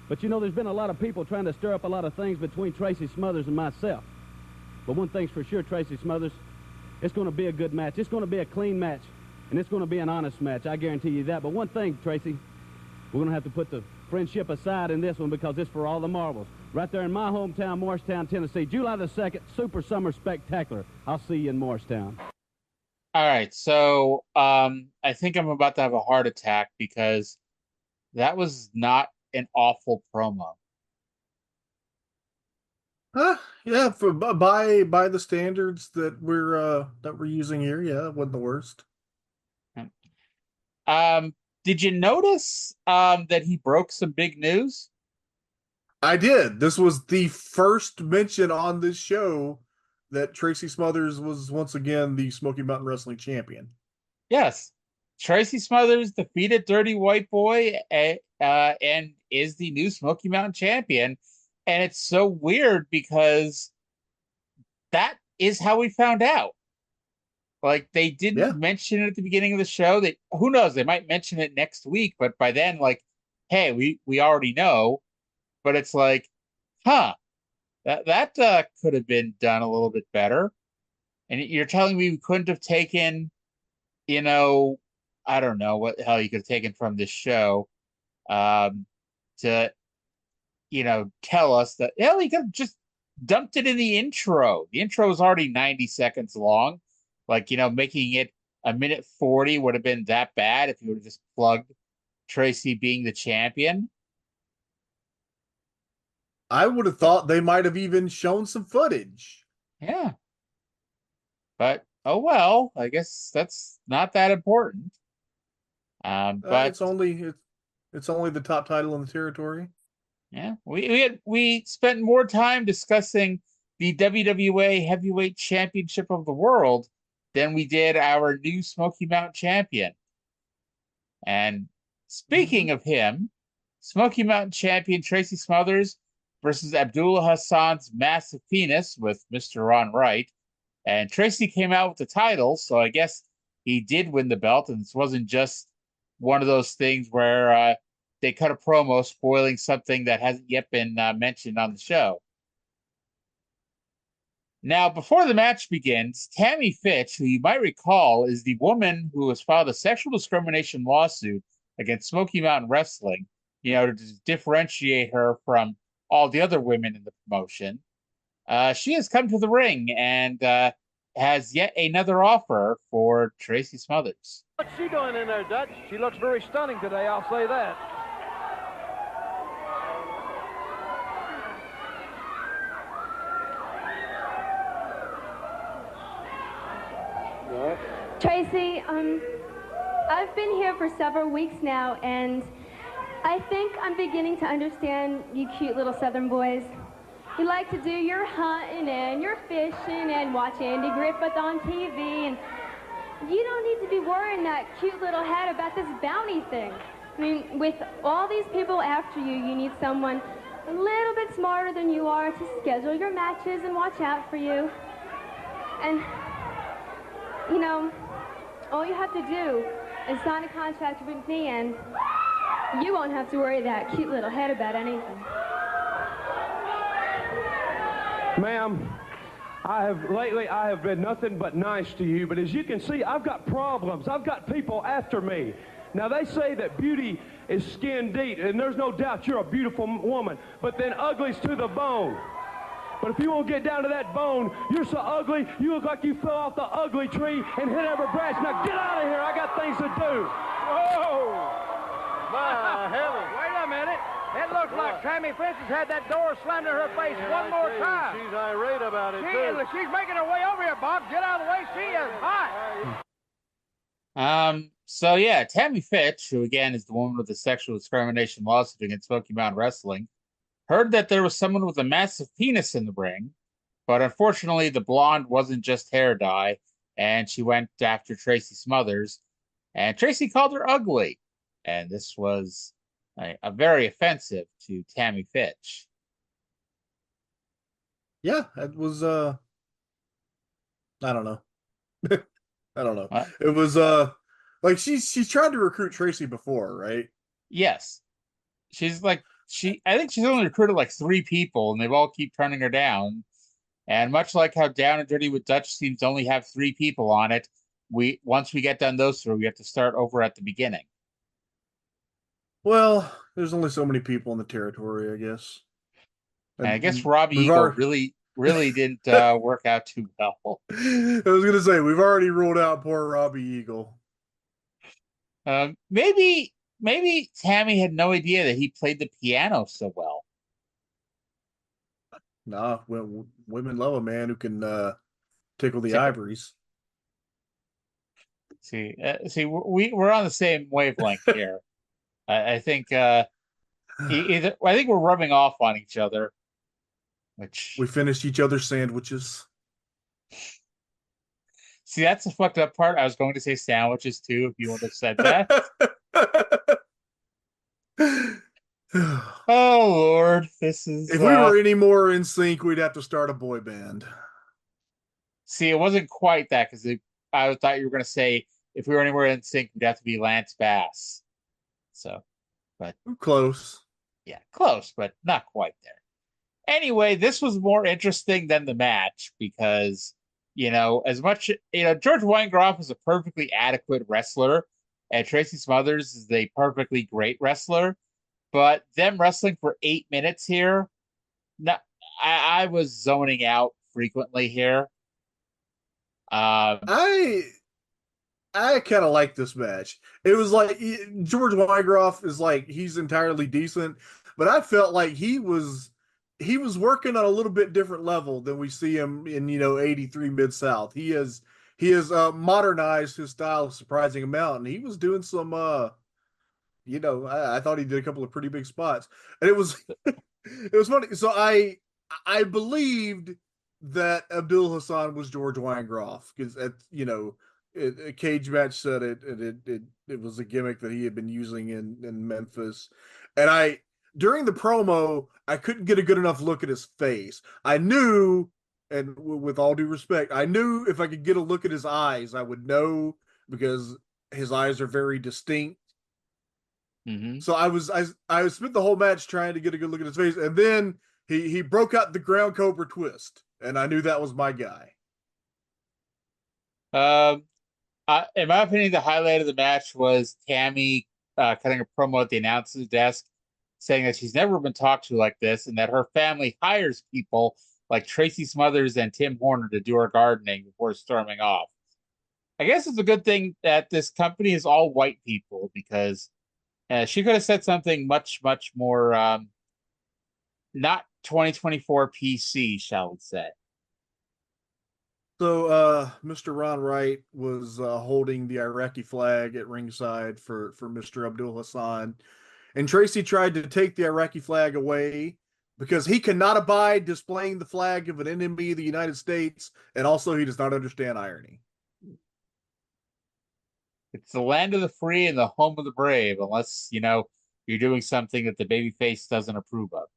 But there's been a lot of people trying to stir up a lot of things between Tracy Smothers and myself. But one thing's for sure, Tracy Smothers, it's going to be a good match. It's going to be a clean match, and it's going to be an honest match. I guarantee you that. But one thing, Tracy, we're going to have to put the friendship aside in this one because it's for all the marbles. Right there in my hometown, Morristown, Tennessee, July the 2nd, Super Summer Spectacular. I'll see you in Morristown. All right, so I think I'm about to have a heart attack because that was not an awful promo. Yeah, by the standards that we're using here, yeah, it wasn't the worst. Did you notice that he broke some big news? I did. This was the first mention on this show that Tracy Smothers was once again the Smoky Mountain Wrestling Champion. Yes. Tracy Smothers defeated Dirty White Boy and is the new Smoky Mountain Champion. And it's so weird because that is how we found out. They didn't mention it at the beginning of the show. Who knows? They might mention it next week, but by then, hey, we already know. But it's that could have been done a little bit better. And you're telling me we couldn't have taken, I don't know what the hell you could have taken from this show to, tell us that, hell, you could have just dumped it in the intro. The intro was already 90 seconds long. Making it a minute 40 would have been that bad if you would have just plugged Tracy being the champion. I would have thought they might have even shown some footage. Yeah. But, oh well, I guess that's not that important. But it's only the top title in the territory. Yeah. We spent more time discussing the WWA Heavyweight Championship of the World than we did our new Smoky Mountain Champion. And speaking of him, Smoky Mountain Champion Tracy Smothers versus Abdullah Hassan's massive penis with Mr. Ron Wright. And Tracy came out with the title, so I guess he did win the belt, and this wasn't just one of those things where they cut a promo spoiling something that hasn't yet been mentioned on the show. Now, before the match begins, Tammy Fitch, who you might recall is the woman who has filed a sexual discrimination lawsuit against Smoky Mountain Wrestling, to differentiate her from all the other women in the promotion. She has come to the ring and has yet another offer for Tracy Smothers. What's she doing in there, Dutch? She looks very stunning today, I'll say that. Tracy, I've been here for several weeks now, and I think I'm beginning to understand you cute little Southern boys. You like to do your hunting and your fishing and watch Andy Griffith on TV, and you don't need to be wearing that cute little hat about this bounty thing. I mean, with all these people after you, you need someone a little bit smarter than you are to schedule your matches and watch out for you. And, all you have to do is sign a contract with me, and you won't have to worry that cute little head about anything. Ma'am, lately I have been nothing but nice to you, but as you can see, I've got problems. I've got people after me. Now, they say that beauty is skin deep, and there's no doubt you're a beautiful woman, but then ugly's to the bone. But if you won't get down to that bone, you're so ugly, you look like you fell off the ugly tree and hit every branch. Now get out of here, I got things to do. Whoa! My heavens. Wait a minute. It looks like Tammy Fitch has had that door slammed in her face one more time. She's irate about it, too. She's making her way over here, Bob. Get out of the way. She is hot. So yeah, Tammy Fitch, who again is the woman with the sexual discrimination lawsuit against Smoky Mountain Wrestling, heard that there was someone with a massive penis in the ring, but unfortunately the blonde wasn't just hair dye, and she went after Tracy Smothers, and Tracy called her ugly, and this was a very offensive to Tammy Fitch. Yeah, it was I don't know. I don't know. What? It was like she's tried to recruit Tracy before, right? Yes. I think she's only recruited like 3 people, and they've all keep turning her down. And much like how Down and Dirty with Dutch seems to only have 3 people on it, once we get done those 3, we have to start over at the beginning. Well, there's only so many people in the territory, I guess. And I guess Robbie Eagle really didn't work out too well. I was gonna say we've already ruled out poor Robbie Eagle. Maybe Tammy had no idea that he played the piano so well. Nah, women love a man who can tickle the ivories. See, we're on the same wavelength here. I think I think we're rubbing off on each other. Which we finished each other's sandwiches. See, that's the fucked up part. I was going to say sandwiches too, if you would have said that. Oh Lord, this is. If we were any more in sync, we'd have to start a boy band. See, it wasn't quite that because I thought you were going to say if we were anywhere in sync, we'd have to be Lance Bass. So, but close. Yeah, close, but not quite there. Anyway, this was more interesting than the match because, as much, George Weingeroff is a perfectly adequate wrestler and Tracy Smothers is a perfectly great wrestler, but them wrestling for 8 minutes here, I was zoning out frequently here. I kind of like this match. It was like George Weingeroff is like, he's entirely decent, but I felt like he was working on a little bit different level than we see him in 83 Mid-South. He has modernized his style a surprising amount, and he was doing some I thought he did a couple of pretty big spots, and it was funny. So I believed that Abdul Hassan was George Weingeroff because A cage match said it was a gimmick that he had been using in Memphis, and during the promo I couldn't get a good enough look at his face. I knew, and with all due respect, I knew if I could get a look at his eyes, I would know because his eyes are very distinct. Mm-hmm. So I spent the whole match trying to get a good look at his face, and then he broke out the ground cobra twist, and I knew that was my guy. In my opinion, the highlight of the match was Tammy cutting a promo at the announcer's desk, saying that she's never been talked to like this, and that her family hires people like Tracy Smothers and Tim Horner to do her gardening before storming off. I guess it's a good thing that this company is all white people, because she could have said something much, much more not 2024 PC, shall we say. So Mr. Ron Wright was holding the Iraqi flag at ringside for Mr. Abdul Hassan, and Tracy tried to take the Iraqi flag away because he cannot abide displaying the flag of an enemy of the United States, and also he does not understand irony. It's the land of the free and the home of the brave, unless, you're doing something that the babyface doesn't approve of.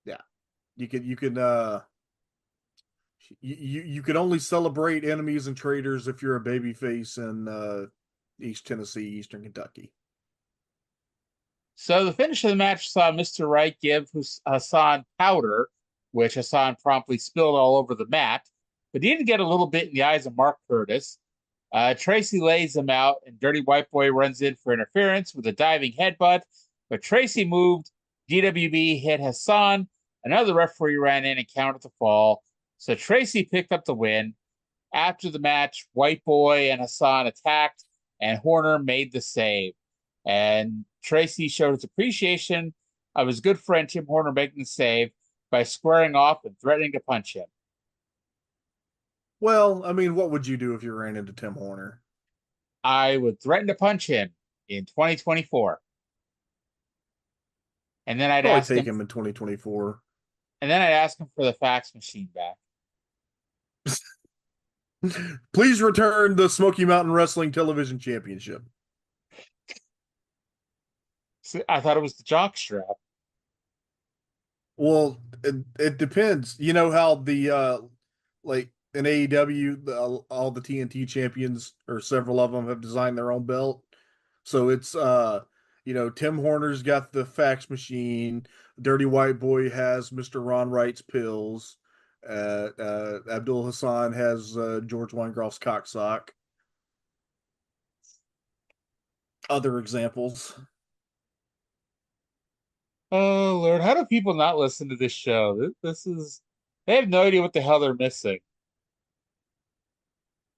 Yeah. You can you can only celebrate enemies and traitors if you're a babyface in East Tennessee, Eastern Kentucky. So the finish of the match saw Mr. Wright give Hassan powder, which Hassan promptly spilled all over the mat, but he did get a little bit in the eyes of Mark Curtis. Tracy lays him out, and Dirty White Boy runs in for interference with a diving headbutt, but Tracy moved, DWB hit Hassan, another referee ran in and counted the fall, so Tracy picked up the win. After the match, White Boy and Hassan attacked, and Horner made the save. And Tracy showed his appreciation of his good friend Tim Horner making the save by squaring off and threatening to punch him. Well, I mean, what would you do if you ran into Tim Horner? I would threaten to punch him in 2024. And then I'd Probably ask take him in 2024. And then I'd ask him for the fax machine back. Please return the Smoky Mountain Wrestling Television Championship. I thought it was the jockstrap. Well, it depends. You know how the like in AEW, all the TNT champions, or several of them, have designed their own belt. So it's Tim Horner's got the fax machine. Dirty White Boy has Mr. Ron Wright's pills. Abdul Hassan has George Weingeroff's cocksock. Other examples. Oh, Lord. How do people not listen to this show? They have no idea what the hell they're missing.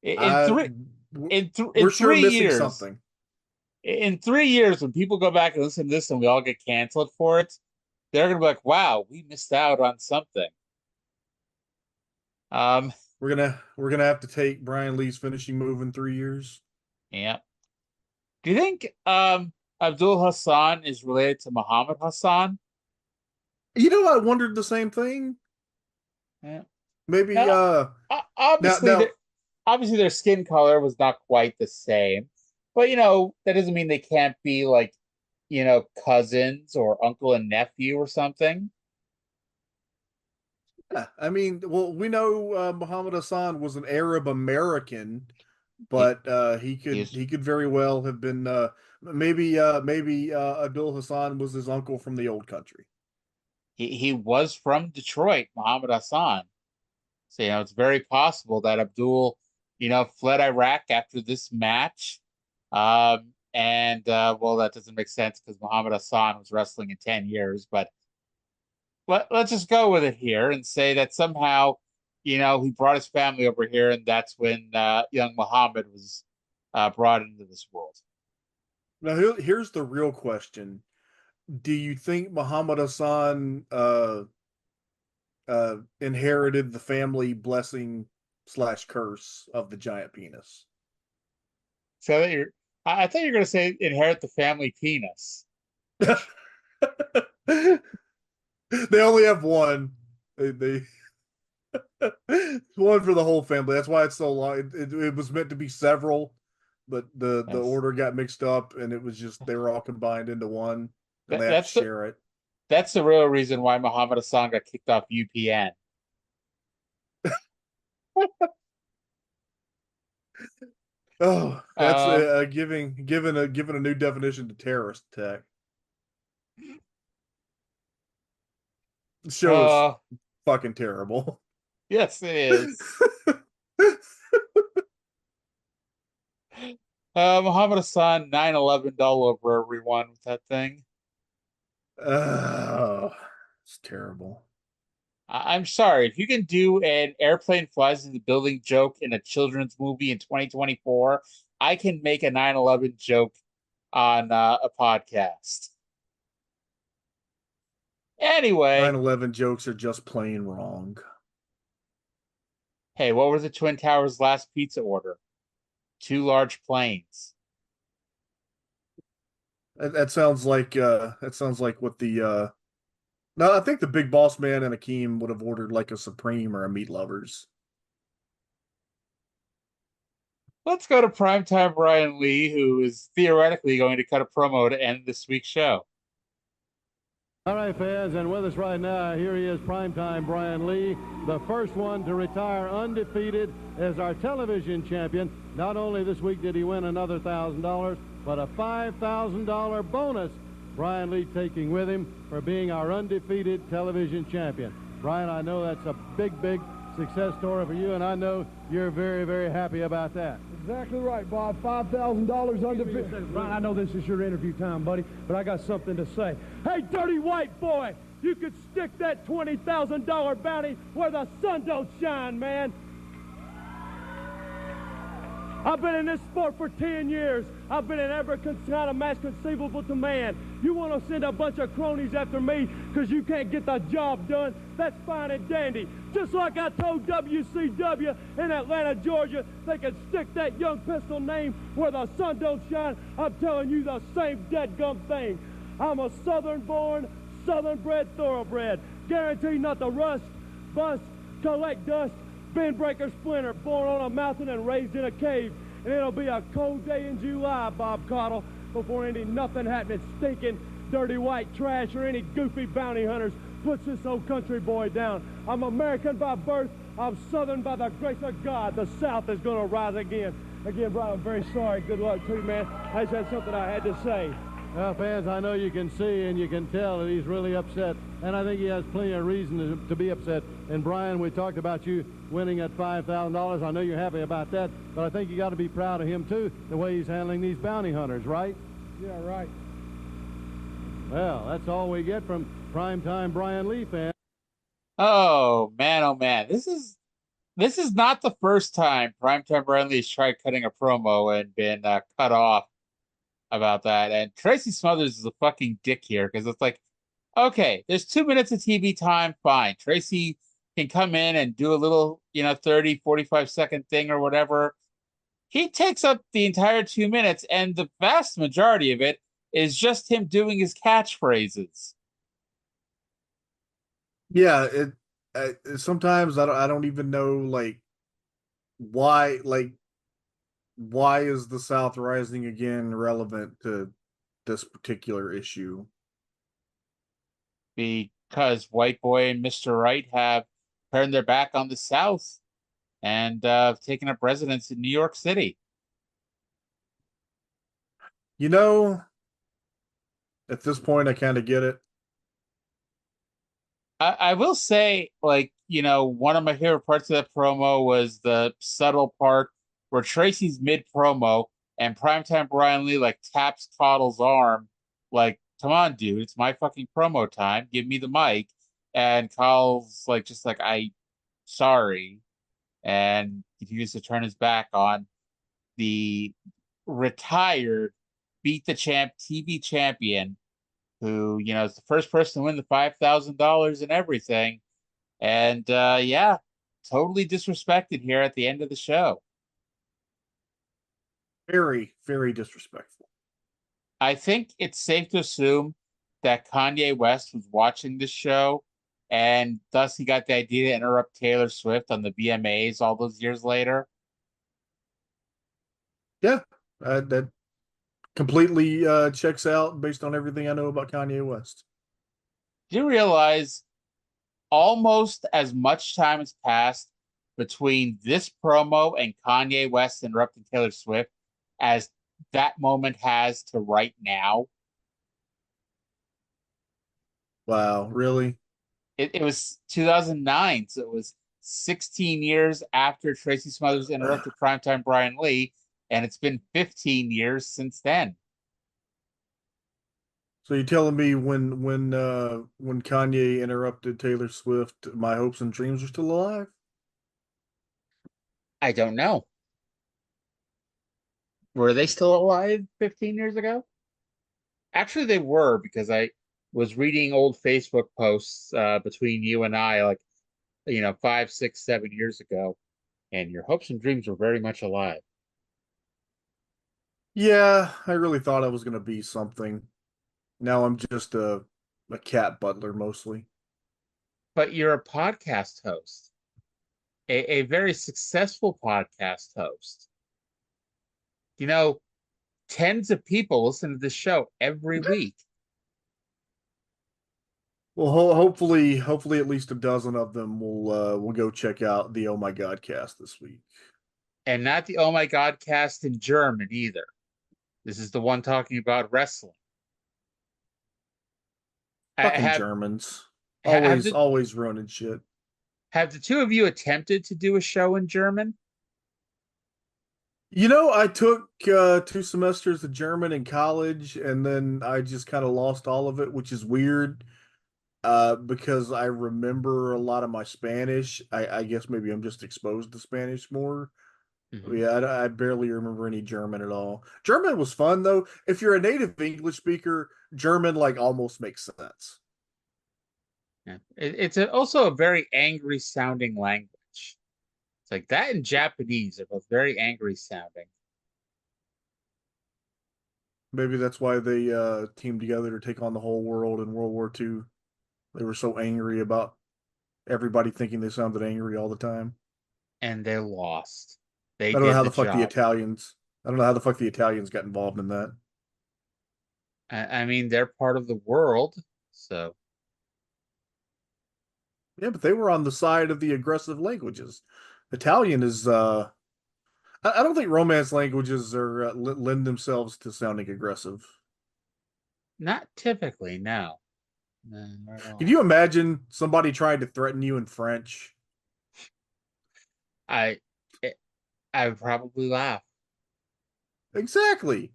We're sure missing something. In 3 years, when people go back and listen to this and we all get canceled for it, they're going to be like, wow, we missed out on something. We're gonna have to take Brian Lee's finishing move in 3 years. Yeah. Do you think Abdul Hassan is related to Muhammad Hassan? I wondered the same thing. Yeah. Maybe obviously their skin color was not quite the same. But that doesn't mean they can't be like, cousins or uncle and nephew or something. Yeah, I mean, well, we know Muhammad Hassan was an Arab American, but he could very well have been maybe Abdul Hassan was his uncle from the old country. He was from Detroit, Muhammad Hassan. So it's very possible that Abdul, fled Iraq after this match. Well, that doesn't make sense because Muhammad Hassan was wrestling in 10 years, but let's just go with it here and say that somehow, he brought his family over here, and that's when young Muhammad was brought into this world. Now, here's the real question. Do you think Muhammad Hassan inherited the family blessing / curse of the giant penis? So I thought you were going to say inherit the family penis. They only have one. They One for the whole family. That's why it's so long. It was meant to be several, but the That's- order got mixed up, and it was just they were all combined into one, and That, they have to that's the share it. that's the real reason why Muhammad Hassan got kicked off UPN. Oh, that's Um, giving a new definition to terrorist attack. The show is uh, fucking terrible. yes, it is. Muhammad Hassan 9/11 all over everyone with that thing. Oh, it's terrible. I'm sorry. If you can do an airplane flies in the building joke in a children's movie in 2024, I can make a 9/11 joke on a podcast. Anyway, 9/11 jokes are just plain wrong. hey, what was the Twin Towers' last pizza order? 2 large planes. That sounds like what the no, I think the Big Boss Man and Akeem would have ordered like a Supreme or a Meat Lovers. Let's go to Primetime Brian Lee, who is theoretically going to cut a promo to end this week's show. All right, fans, and with us right now, here he is, Primetime Brian Lee, the first one to retire undefeated as our television champion. Not only this week did he win another $1,000, but a $5,000 bonus Brian Lee taking with him for being our undefeated television champion. Brian, I know that's a big, big success story for you, and I know you're very, very happy about that. Exactly right, Bob. $5,000 undefeated. Brian, I know this is your interview time, buddy, but I got something to say. Hey, dirty white boy, you could stick that $20,000 bounty where the sun don't shine, man. I've been in this sport for 10 years. I've been in every kind of match conceivable to man. You want to send a bunch of cronies after me because you can't get the job done? That's fine and dandy. Just like I told WCW in Atlanta, Georgia, they can stick that young pistol name where the sun don't shine. I'm telling you the same deadgum thing. I'm a southern-born, southern-bred thoroughbred. Guaranteed not to rust, bust, collect dust, bend, break, or splinter, born on a mountain and raised in a cave. And it'll be a cold day in July, Bob Caudle, before any nothing happening, stinking, dirty white trash or any goofy bounty hunters puts this old country boy down. I'm American by birth. I'm Southern by the grace of God. The South is going to rise again. Again, Brian, I'm very sorry. Good luck to you, man. I just had something I had to say. Well, fans, I know you can see and you can tell that he's really upset, and I think he has plenty of reason to be upset. And Brian, we talked about you winning at $5,000. I know you're happy about that, but I think you got to be proud of him too, the way he's handling these bounty hunters, right? Yeah, right. Well, that's all we get from Primetime Brian Lee, fans. Oh man, this is not the first time Primetime Brian Lee's tried cutting a promo and been cut off about that. And Tracy Smothers is a fucking dick here because it's like, okay, there's 2 minutes of TV time, fine. Tracy can come in and do a little, 30, 45-second thing or whatever. He takes up the entire 2 minutes, and the vast majority of it is just him doing his catchphrases. Yeah, sometimes I don't even know why is the South rising again relevant to this particular issue? Because White Boy and Mr. Wright have turned their back on the South and taken up residence in New York City. At this point, I kind of get it. I will say, one of my favorite parts of that promo was the subtle part where Tracy's mid-promo and Primetime Brian Lee, taps Cottle's arm, come on, dude, it's my fucking promo time. Give me the mic. And Cottle's sorry. And continues to turn his back on the retired Beat the Champ TV champion who, is the first person to win the $5,000 and everything. And, totally disrespected here at the end of the show. Very, very disrespectful. I think it's safe to assume that Kanye West was watching this show and thus he got the idea to interrupt Taylor Swift on the BMAs all those years later. Yeah, that completely checks out based on everything I know about Kanye West. Do you realize almost as much time has passed between this promo and Kanye West interrupting Taylor Swift as that moment has to right now? Wow, really? It was 2009, so it was 16 years after Tracy Smothers interrupted Primetime Brian Lee, and it's been 15 years since then. So you're telling me when Kanye interrupted Taylor Swift, my hopes and dreams are still alive? I don't know. Were they still alive 15 years ago? Actually, they were, because I was reading old Facebook posts between you and I, like, 5, 6, 7 years ago, and your hopes and dreams were very much alive. Yeah, I really thought I was gonna be something. Now I'm just a cat butler mostly. But you're a podcast host, a very successful podcast host. Tens of people listen to this show every week. Well, hopefully at least a dozen of them will go check out the Oh My God cast this week. And not the Oh My God cast in German either. This is the one talking about wrestling. Fucking Germans. Always ruining shit. Have the two of you attempted to do a show in German? I took 2 semesters of German in college, and then I just kind of lost all of it, which is weird. Because I remember a lot of my Spanish. I guess maybe I'm just exposed to Spanish more. Mm-hmm. Yeah, I barely remember any German at all. German was fun though. If you're a native English speaker, German almost makes sense. Yeah. It's also a very angry sounding language. It's like that and Japanese are both very angry sounding. Maybe that's why they teamed together to take on the whole world in World War II. They were so angry about everybody thinking they sounded angry all the time. And they lost. They I don't know how did the fuck the job. Italians. I don't know how the fuck the Italians got involved in that. I mean, they're part of the world, so. Yeah, but they were on the side of the aggressive languages. Italian is. I don't think Romance languages are lend themselves to sounding aggressive. Not typically, no. No, not at all. Can you imagine somebody trying to threaten you in French? I would probably laugh. Exactly.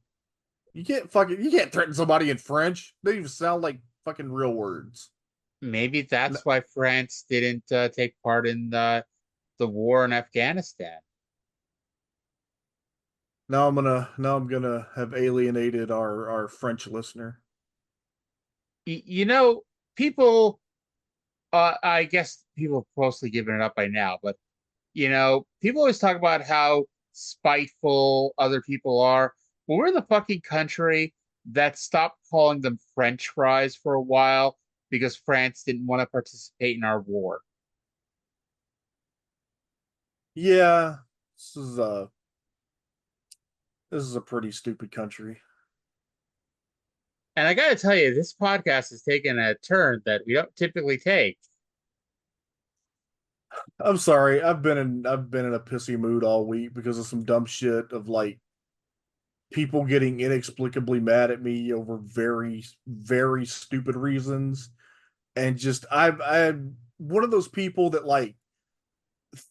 You can't threaten somebody in French. They even sound like fucking real words. Maybe that's why France didn't take part in the war in Afghanistan. Now I'm gonna have alienated our French listener. People. I guess people have mostly given it up by now, but people always talk about how spiteful other people are. Well, we're the fucking country that stopped calling them French fries for a while because France didn't want to participate in our war. Yeah, this is a pretty stupid country. And I got to tell you, this podcast has taken a turn that we don't typically take. I'm sorry. I've been in a pissy mood all week because of some dumb shit of people getting inexplicably mad at me over very, very stupid reasons. And just I'm one of those people that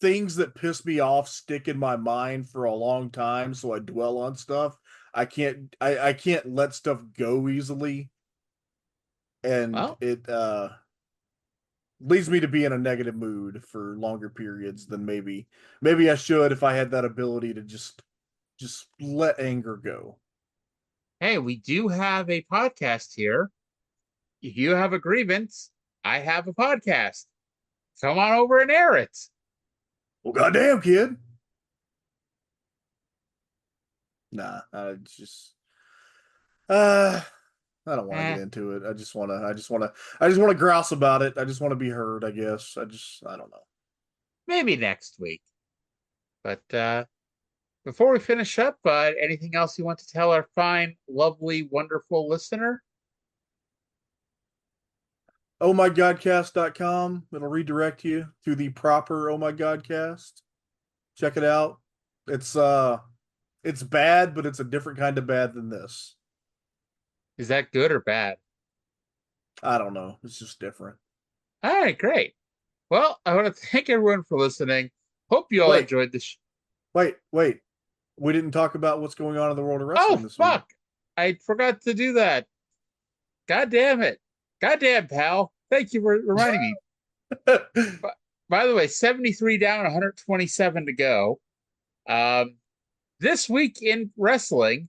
things that piss me off stick in my mind for a long time, so I dwell on stuff. I can't let stuff go easily. And it leads me to be in a negative mood for longer periods than maybe I should if I had that ability to just let anger go. Hey, we do have a podcast here. If you have a grievance, I have a podcast. Come on over and air it. Well, goddamn, kid. Nah, just I don't want to get into it. I just want to grouse about it. I just want to be heard, I guess. I don't know. Maybe next week. But before we finish up, anything else you want to tell our fine, lovely, wonderful listener? ohmygodcast.com. It'll redirect you to the proper Oh My Godcast. Check it out. It's bad, but it's a different kind of bad than this. Is that good or bad? I don't know. It's just different. All right, great. Well, I want to thank everyone for listening. Hope you all enjoyed this. Wait. We didn't talk about what's going on in the world of wrestling this week. Oh, fuck. I forgot to do that. God damn it. Goddamn, pal. Thank you for reminding me. By the way, 73 down, 127 to go. This week in wrestling,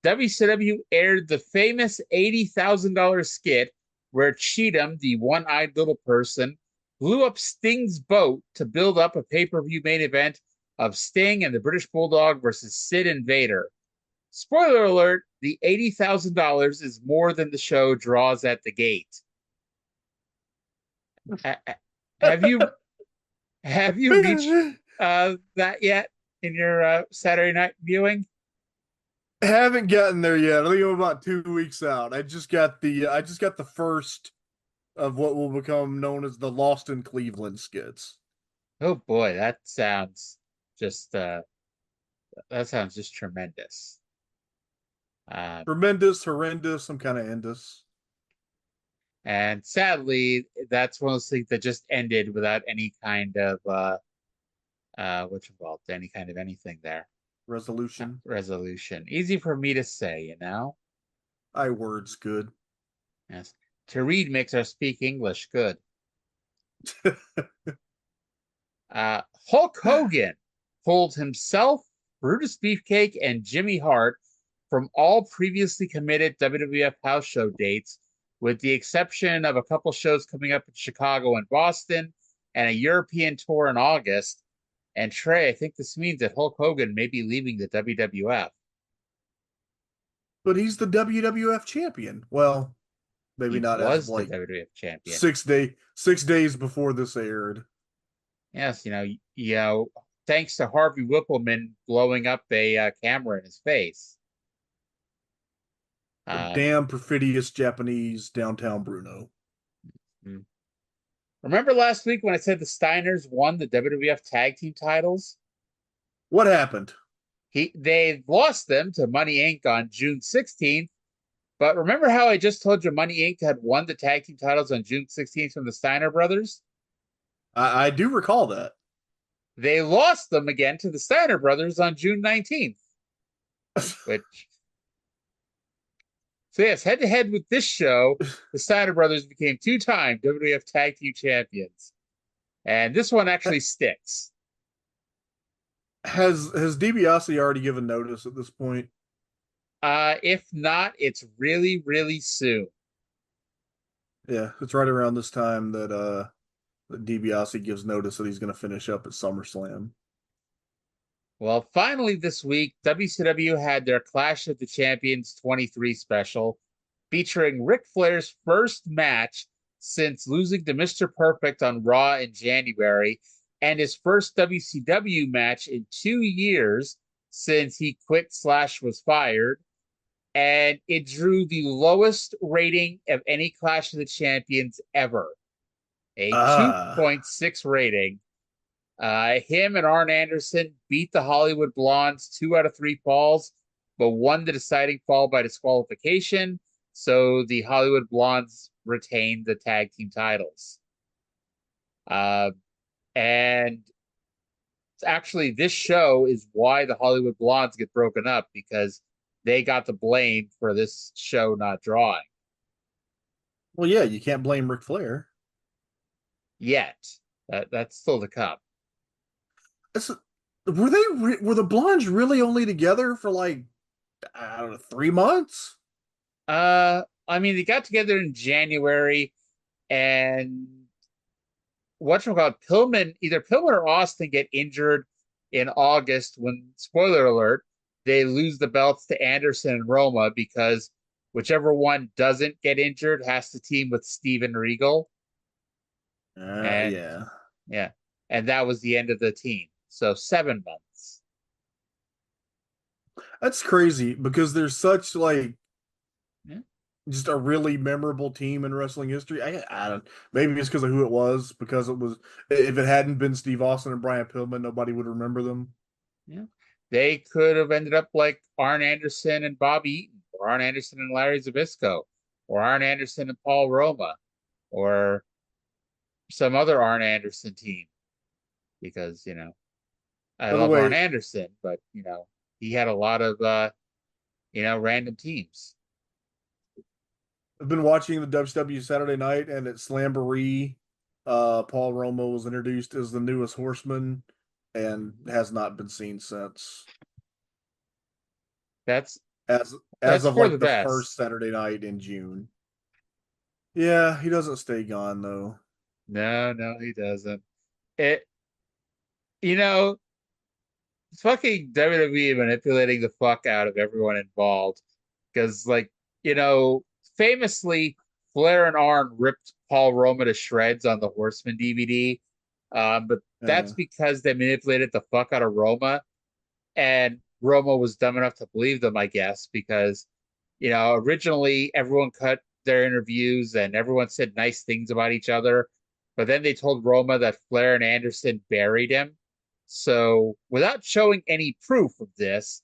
WCW aired the famous $80,000 skit where Cheatham, the one-eyed little person, blew up Sting's boat to build up a pay-per-view main event of Sting and the British Bulldog versus Sid and Vader. Spoiler alert, the $80,000 is more than the show draws at the gate. Have you reached that yet in your Saturday night viewing? I haven't gotten there yet. I think I'm about 2 weeks out. I just got the first of what will become known as the Lost in Cleveland skits. Oh boy, that sounds just tremendous. Tremendous, horrendous, some kind of endless. And sadly, that's one of those things that just ended without any kind of any kind of anything there. Resolution. Easy for me to say, you know. Word's good. Yes. To read makes our speak English good. Hulk Hogan pulled himself, Brutus Beefcake, and Jimmy Hart from all previously committed WWF house show dates, with the exception of a couple shows coming up in Chicago and Boston, and a European tour in August. And Trey, I think this means that Hulk Hogan may be leaving the WWF. But he's the WWF champion. Well, maybe he not was as like the WWF champion. 6 days before this aired. Yes, you know, thanks to Harvey Whippleman blowing up a camera in his face. Damn perfidious Japanese downtown Bruno. Remember last week when I said the Steiners won the WWF tag team titles? What happened? They lost them to Money Inc. on June 16th. But remember how I just told you Money Inc. had won the tag team titles on June 16th from the Steiner brothers? I do recall that. They lost them again to the Steiner brothers on June 19th. So yes, head-to-head with this show, the Steiner brothers became two-time WWF Tag Team Champions. And this one actually sticks. Has DiBiase already given notice at this point? If not, it's really, really soon. Yeah, it's right around this time that DiBiase gives notice that he's going to finish up at SummerSlam. Well, finally this week, WCW had their Clash of the Champions 23 special, featuring Ric Flair's first match since losing to Mr. Perfect on Raw in January, and his first WCW match in 2 years since he quit/was fired. And it drew the lowest rating of any Clash of the Champions ever. A 2.6 rating. Him and Arn Anderson beat the Hollywood Blondes 2 out of 3 falls, but won the deciding fall by disqualification. So the Hollywood Blondes retained the tag team titles. And actually, this show is why the Hollywood Blondes get broken up, because they got the blame for this show not drawing. Well, yeah, you can't blame Ric Flair. Yet. That's still to come. Were the Blondes really only together for like, I don't know, 3 months? I mean, they got together in January, and Pillman, either Pillman or Austin get injured in August when, spoiler alert, they lose the belts to Anderson and Roma, because whichever one doesn't get injured has to team with Steven Regal. Yeah. Yeah. And that was the end of the team. So 7 months. That's crazy because there's such like Yeah. just a really memorable team in wrestling history. I don't, maybe it's because of who it was, because it was, if it hadn't been Steve Austin and Brian Pillman, nobody would remember them. Yeah. They could have ended up like Arn Anderson and Bobby Eaton, or Arn Anderson and Larry Zbyszko, or Arn Anderson and Paul Roma, or some other Arn Anderson team. Because, I love Arn Anderson, but, he had a lot of, random teams. I've been watching the WCW Saturday Night, and at Slamboree, Paul Roma was introduced as the newest Horseman, and has not been seen since. That's as of for like the first Saturday night in June. Yeah, he doesn't stay gone though. No, he doesn't. Fucking WWE manipulating the fuck out of everyone involved. Because, famously, Flair and Arn ripped Paul Roma to shreds on the Horseman DVD. But that's because they manipulated the fuck out of Roma. And Roma was dumb enough to believe them, I guess, because, originally everyone cut their interviews and everyone said nice things about each other. But then they told Roma that Flair and Anderson buried him. So without showing any proof of this,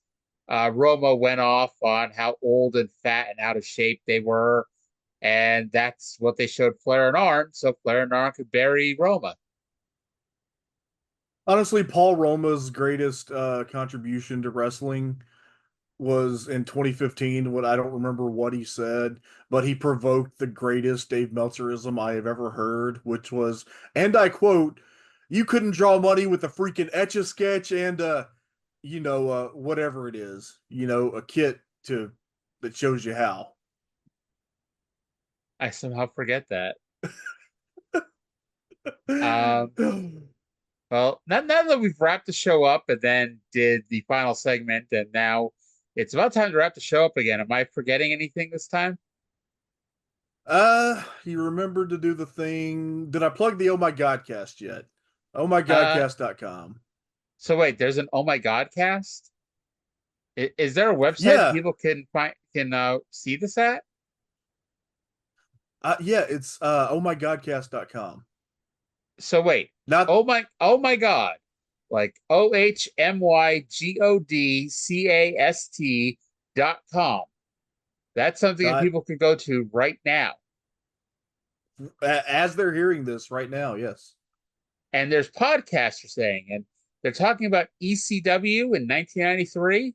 Roma went off on how old and fat and out of shape they were. And that's what they showed Flair and Arn, so Flair and Arn could bury Roma. Honestly, Paul Roma's greatest contribution to wrestling was in 2015. What I don't remember what he said, but he provoked the greatest Dave Meltzerism I have ever heard, which was, and I quote, "You couldn't draw money with a freaking Etch-a-Sketch and whatever it is, a kit that shows you how." I somehow forget that. Well, now that we've wrapped the show up and then did the final segment, and now it's about time to wrap the show up again. Am I forgetting anything this time? You remembered to do the thing. Did I plug the Oh My Godcast yet? OhMyGodcast.com. So wait, there's an Oh My Godcast? Is there a website people can see this at? Yeah, it's OhMyGodcast.com. So wait, not oh my god, like OhMyGodcast.com. That's something that people can go to right now. As they're hearing this right now, yes. And there's podcasts you're saying, and they're talking about ECW in 1993.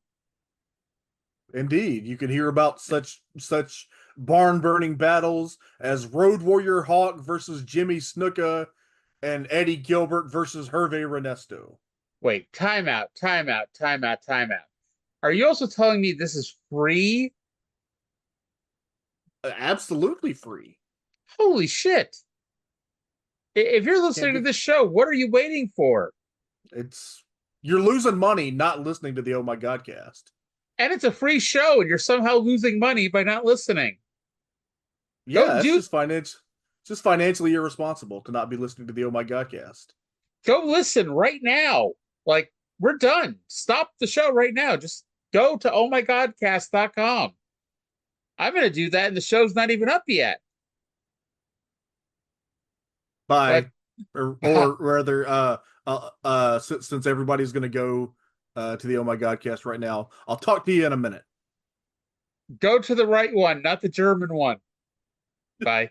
Indeed, you can hear about such barn-burning battles as Road Warrior Hawk versus Jimmy Snuka and Eddie Gilbert versus Hervé Ernesto. Wait, time out. Are you also telling me this is free? Absolutely free. Holy shit. If you're listening to this show, what are you waiting for? You're losing money not listening to the Oh My Godcast. And it's a free show, and you're somehow losing money by not listening. Yeah, it's just financially irresponsible to not be listening to the Oh My Godcast. Go listen right now. Like, we're done. Stop the show right now. Just go to ohmygodcast.com. I'm going to do that, and the show's not even up yet. Bye. Or rather, since everybody's going to go to the Oh My Godcast right now, I'll talk to you in a minute. Go to the right one, not the German one. Bye.